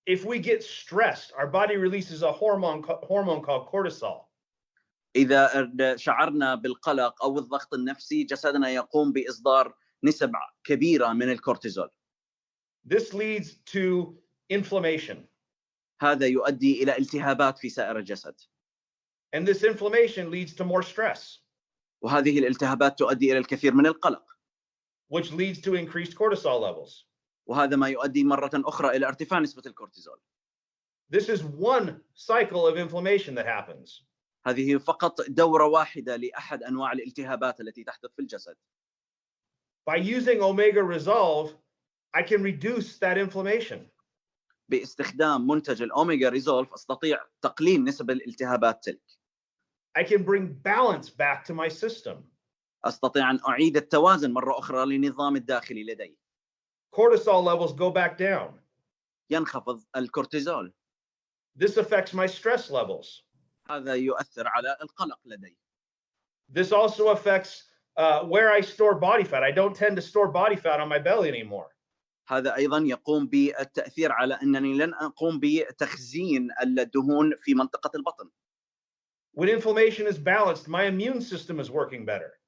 If we get stressed, our body releases a hormone called cortisol. إذا شعرنا بالقلق أو الضغط النفسي جسدنا يقوم بإصدار نسب كبيرة من الكورتيزول. This leads to inflammation. هذا يؤدي إلى التهابات في سائر الجسد. And this inflammation leads to more stress. وهذه الالتهابات تؤدي إلى الكثير من القلق. Which leads to increased cortisol levels. وهذا ما يؤدي مرة أخرى إلى ارتفاع نسبة الكورتيزول. This is one cycle of inflammation that happens. هذه فقط دورة واحدة لأحد أنواع الالتهابات التي تحدث في الجسد. By using Omega Resolve, I can reduce that inflammation. باستخدام منتج الأوميجا ريزولف أستطيع تقليل نسب الالتهابات تلك. I can bring balance back to my system. أستطيع أن أعيد التوازن مرة أخرى للنظام الداخلي لدي. Cortisol levels go back down. ينخفض الكورتيزول. This affects my stress levels. هذا يؤثر على القلق لدي. This also affects where I store body fat. I don't tend to store body fat on my belly anymore. هذا أيضا يقوم بالتأثير على أنني لن أقوم بتخزين الدهون في منطقة البطن. When inflammation is balanced, my immune system is working better.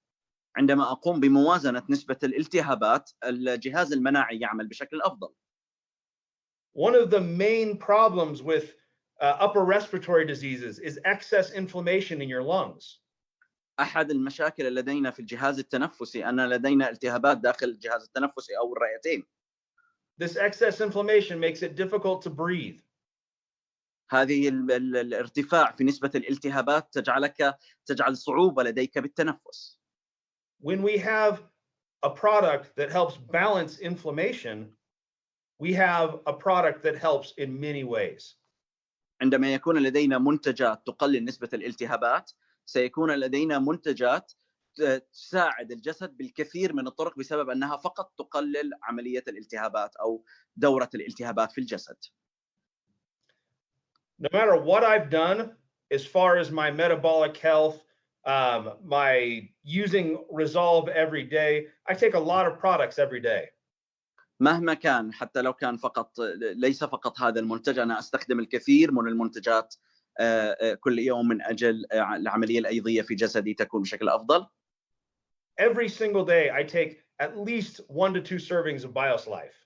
عندما أقوم بموازنة نسبة الالتهابات الجهاز المناعي يعمل بشكل أفضل. One of the main problems with upper respiratory diseases is excess inflammation in your lungs. أحد المشاكل اللي لدينا في الجهاز التنفسي أن لدينا التهابات داخل الجهاز التنفسي أو الرئتين. This excess inflammation makes it difficult to breathe. هذه الارتفاع في نسبة الالتهابات تجعل صعوبة لديك بالتنفس. When we have a product that helps balance inflammation, we have a product that helps in many ways. عندما يكون لدينا منتجات تقلل نسبة الالتهابات، سيكون لدينا منتجات تساعد الجسد بالكثير من الطرق بسبب أنها فقط تقلل عملية الالتهابات أو دورة الالتهابات في الجسد. No matter what I've done as far as my metabolic health, my using Resolve every day, I take a lot of products every day. مهما كان، حتى لو كان ليس فقط هذا المنتج، أنا أستخدم الكثير من المنتجات كل يوم من أجل العملية الأيضية في جسدي تكون بشكل أفضل. Every single day I take at least 1 to 2 servings of BIOS Life.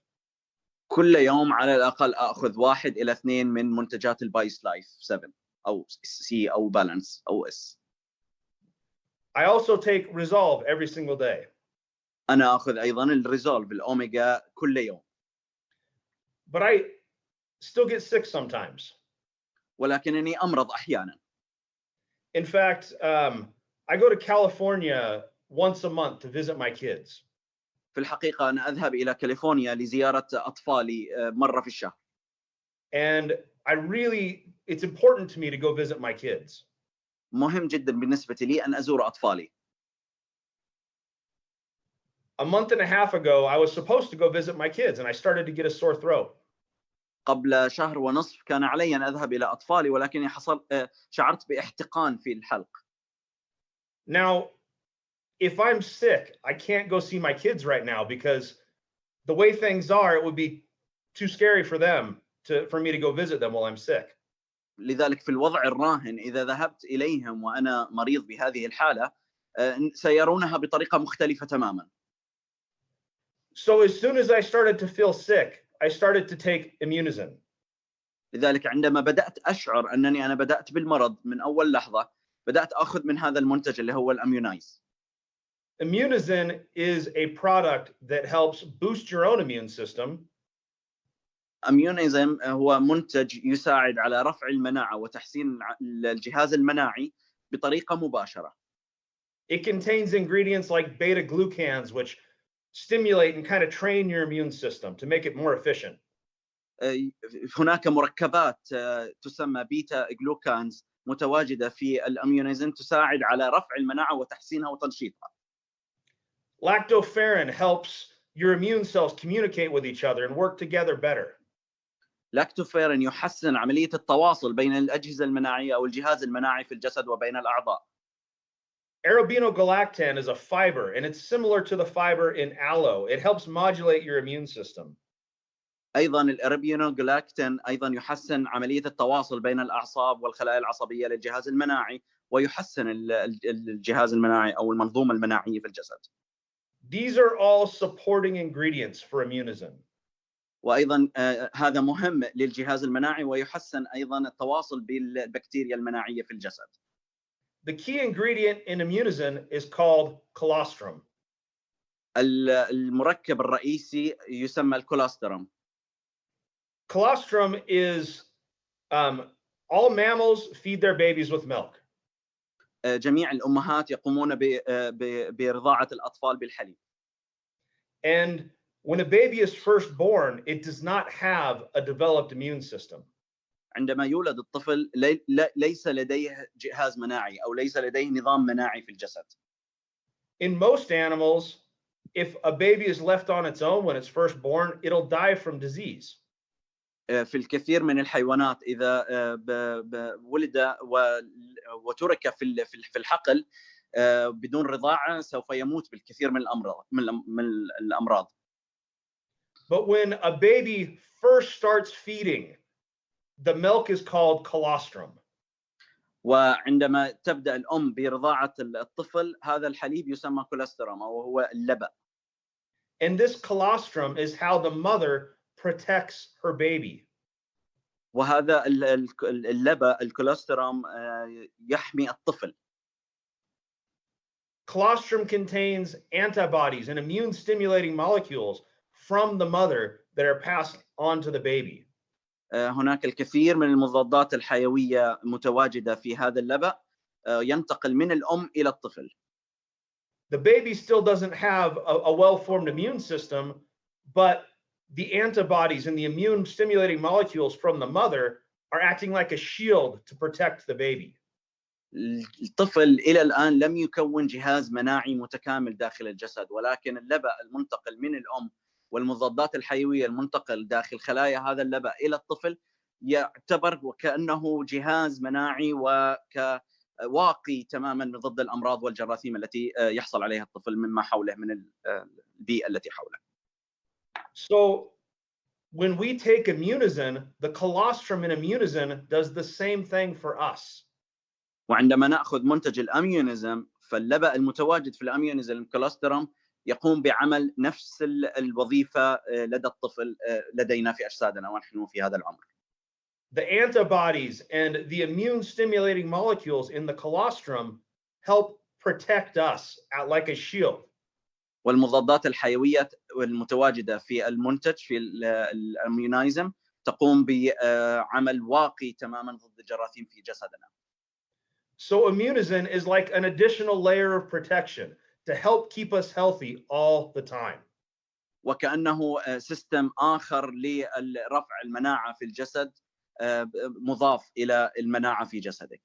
كل يوم على الأقل أخذ 1 إلى 2 من منتجات البايس لايف 7 أو C أو بالانس أو S. I also take Resolve every single day. أنا أخذ أيضا الريزولف الأوميجا كل يوم. But I still get sick sometimes. ولكنني أمرض أحيانا. In fact, I go to California once a month to visit my kids. في الحقيقة أنا أذهب إلى كاليفورنيا لزيارة أطفالي مرة في الشهر. And it's important to me to go visit my kids. مهم جدا بالنسبة لي أن أزور أطفالي. A month and a half ago, I was supposed to go visit my kids, and I started to get a sore throat. قبل شهر ونصف كان علي أن أذهب إلى أطفالي ولكني شعرت باحتقان في الحلق. Now, if I'm sick, I can't go see my kids right now because the way things are, it would be too scary for them for me to go visit them while I'm sick. لذلك في الوضع الراهن إذا ذهبت إليهم وأنا مريض بهذه الحالة سيرونها بطريقة مختلفة تماما. So as soon as I started to feel sick, I started to take Immunizin. لذلك عندما بدأت أشعر أنني أنا بدأت بالمرض من أول لحظة بدأت أخذ من هذا المنتج اللي هو الأميونايز. Immunizin is a product that helps boost your own immune system. أميونيزم هو منتج يساعد على رفع المناعة وتحسين الجهاز المناعي بطريقة مباشرة. It contains ingredients like beta-glucans, which stimulate and kind of train your immune system to make it more efficient. هناك مركبات تسمى بيتا جلوكانز متواجدة في الأميونيزم تساعد على رفع المناعة وتحسينها وتنشيطها. Lactoferrin helps your immune cells communicate with each other and work together better. لاكتوفيرين يحسن عملية التواصل بين الأجهزة المناعية أو الجهاز المناعي في الجسد وبين الأعضاء. Arabinogalactan is a fiber, and it's similar to the fiber in aloe. It helps modulate your immune system. أيضا الأرابينوغلاكتين أيضا يحسن عملية التواصل بين الأعصاب والخلايا العصبية للجهاز المناعي ويحسن الجهاز المناعي أو المنظومة المناعية في الجسد. These are all supporting ingredients for Immunizin. وأيضا هذا مهم للجهاز المناعي ويحسن أيضا التواصل بالبكتيريا المناعية في الجسد. The key ingredient in Immunizin is called colostrum. المركب الرئيسي يسمى الكولوسترم. Colostrum is all mammals feed their babies with milk. جميع الأمهات يقومون برضاعة الأطفال بالحليب. And when a baby is first born, it does not have a developed immune system. عندما يولد الطفل ليس لديه جهاز مناعي أو ليس لديه نظام مناعي في الجسد. In most animals, if a baby is left on its own when it's first born, it'll die from disease. في الكثير من الحيوانات إذا ولد وترك في الحقل بدون رضاعة سوف يموت بالكثير من الأمراض. But when a baby first starts feeding, the milk is called colostrum. وعندما تبدأ الأم برضاعة الطفل هذا الحليب يسمى كولوسترم أو هو اللبن. And this colostrum is how the mother protects her baby. وهذا اللبن الكولوسترم يحمي الطفل. Colostrum contains antibodies and immune stimulating molecules from the mother that are passed on to the baby. هناك الكثير من المضادات الحيوية متواجدة في هذا اللبن ينتقل من الأم إلى الطفل. The baby still doesn't have a well-formed immune system, but the antibodies and the immune stimulating molecules from the mother are acting like a shield to protect the baby. الطفل إلى الآن لم يكون جهاز مناعي متكامل داخل الجسد، ولكن اللبن المنتقل من الأم والمضادات الحيوية المنتقل داخل خلايا هذا اللبن إلى الطفل يعتبر وكأنه جهاز مناعي وكواقي تماما ضد الأمراض والجراثيم التي يحصل عليها الطفل مما حوله من البيئة التي حوله. So when we take Immunizin, the colostrum in Immunizin does the same thing for us. وعندما نأخذ منتج الأميونيزم فاللبن المتواجد في الأميونيزم الكولوسترم يقوم بعمل نفس الوظيفة لدى الطفل لدينا في أجسادنا ونحن في هذا العمر. The antibodies and the immune stimulating molecules in the colostrum help protect us like a shield. والمضادات الحيوية المتواجدة في المنتج في الأميونيزم تقوم بعمل واقي تماما ضد الجراثيم في جسدنا. So Immunizin is like an additional layer of protection to help keep us healthy all the time. وكأنه سيستم آخر لرفع المناعة في الجسد مضاف إلى المناعة في جسدك.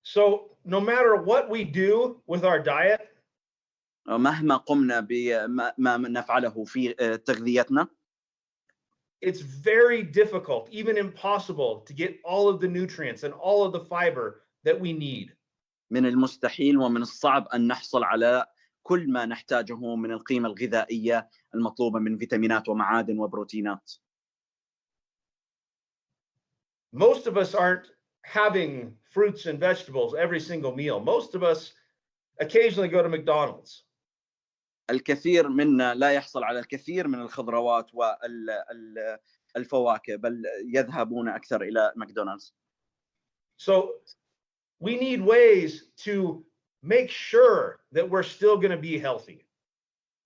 So no matter what we do with our diet, مهما قمنا بما نفعله في تغذيتنا, it's very difficult, even impossible, to get all of the nutrients and all of the fiber that we need. من المستحيل ومن الصعب أن نحصل على كل ما نحتاجه من القيمة الغذائية المطلوبة من فيتامينات ومعادن وبروتينات. Most of us aren't having fruits and vegetables every single meal. Most of us occasionally go to McDonald's. الكثير منا لا يحصل على الكثير من الخضروات والفواكه، بل يذهبون أكثر إلى ماكدونالدز. So we need ways to make sure that we're still going to be healthy.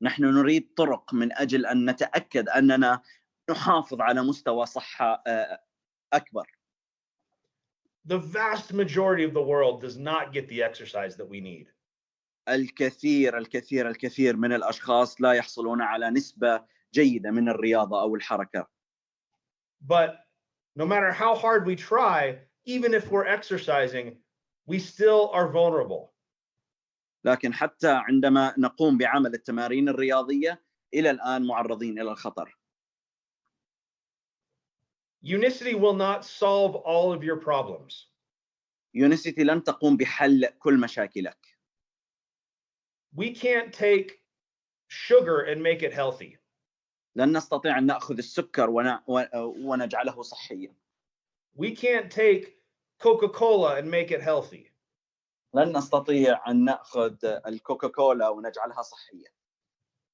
نحن نريد طرق من أجل أن نتأكد أننا نحافظ على مستوى صحة أكبر. The vast majority of the world does not get the exercise that we need. الكثير من الأشخاص لا يحصلون على نسبة جيدة من الرياضة أو الحركة. But no matter how hard we try, even if we're exercising, we still are vulnerable. لكن حتى عندما نقوم بعمل التمارين الرياضية إلى الآن معرضين إلى الخطر. Unicity will not solve all of your problems. يونيسيتي لن تقوم بحل كل مشاكلك. We can't take sugar and make it healthy. لن نستطيع أن نأخذ السكر ونجعله صحيا. We can't take Coca-Cola and make it healthy. لن نستطيع أن نأخذ الكوكاكولا ونجعلها صحية.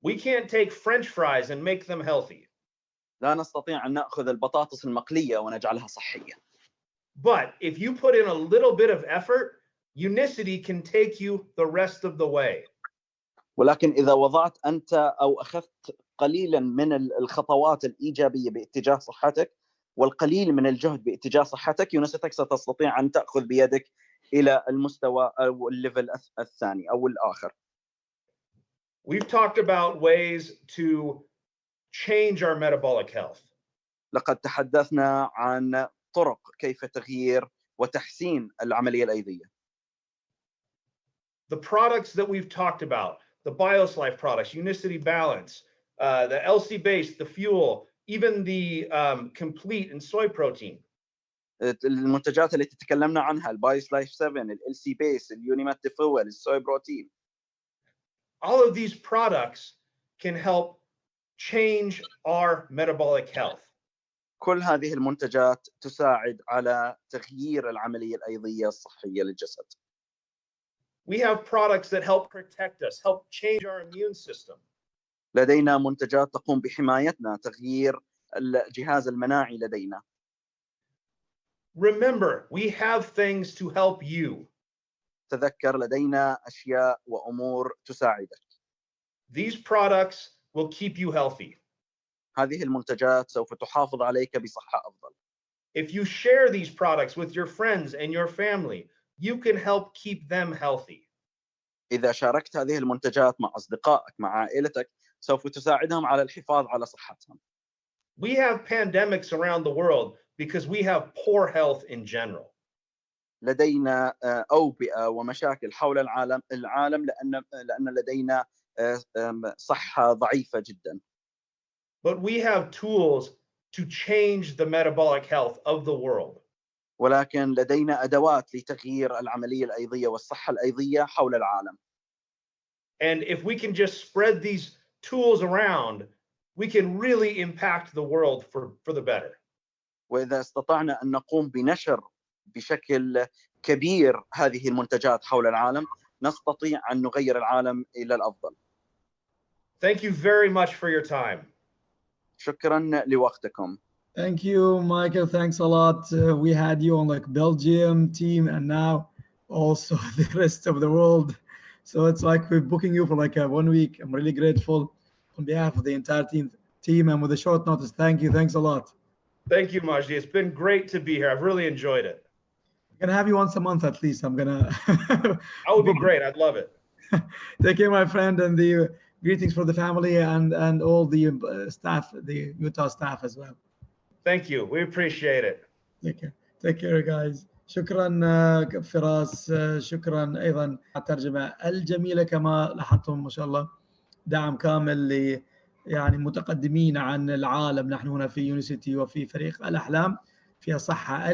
We can't take French fries and make them healthy. لا نستطيع أن نأخذ البطاطس المقلية ونجعلها صحية. But if you put in a little bit of effort, Unicity can take you the rest of the way. ولكن إذا وضعت أنت أو أخذت قليلا من الخطوات الإيجابية باتجاه صحتك والقليل من الجهد باتجاه صحتك، يونستك ستستطيع أن تأخذ بيدك إلى المستوى أو الليفل الثاني أو الآخر. We've talked about ways to change our metabolic health. لقد تحدثنا عن طرق كيف تغيير وتحسين العملية الأيضية. The products that we've talked about, the BioSlife products, Unicity Balance, the LC Base, the Fuel, even the Complete and Soy Protein. المنتجات التي تكلمنا عنها البايوسلايف 7 الLC Base اليونيمات فويل السوي بروتين. All of these products can help change our metabolic health. كل هذه المنتجات تساعد على تغيير العملية الأيضية الصحية للجسد. We have products that help protect us, help change our immune system. لدينا منتجات تقوم بحمايتنا، تغيير الجهاز المناعي لدينا. Remember, we have things to help you. تذكر لدينا أشياء وأمور تساعدك. These products will keep you healthy. هذه المنتجات سوف تحافظ عليك بصحة أفضل. If you share these products with your friends and your family, you can help keep them healthy. إذا شاركت هذه المنتجات مع أصدقائك مع عائلتك سوف تساعدهم على الحفاظ على صحتهم. We have pandemics around the world because we have poor health in general. لدينا أوبئة ومشاكل حول العالم لأن لدينا صحة ضعيفة جدا. But we have tools to change the metabolic health of the world. ولكن لدينا أدوات لتغيير العملية الأيضية والصحة الأيضية حول العالم. And if we can just spread these tools around, we can really impact the world for the better. وإذا استطعنا أن نقوم بنشر بشكل كبير هذه المنتجات حول العالم، نستطيع أن نغير العالم إلى الأفضل. Thank you very much for your time. شكرا لوقتكم. Thank you, Michael. Thanks a lot. We had you on like Belgium team and now also the rest of the world. So it's like we're booking you for like 1 week. I'm really grateful on behalf of the entire team and with a short notice. Thank you. Thanks a lot. Thank you, Majdi. It's been great to be here. I've really enjoyed it. I'm going to have you once a month at least. I'm going to. That would be great. I'd love it. Take care, my friend, and the greetings for the family and all the staff, the Utah staff as well. Thank you. We appreciate it. Take care guys. شكرا فراس. شكرا ايضا على الترجمه الجميله كما لاحظتم ما شاء الله. دعم كامل ل يعني متقدمين عن العالم. نحن هنا في يونيسيتي وفي فريق الأحلام في الصحة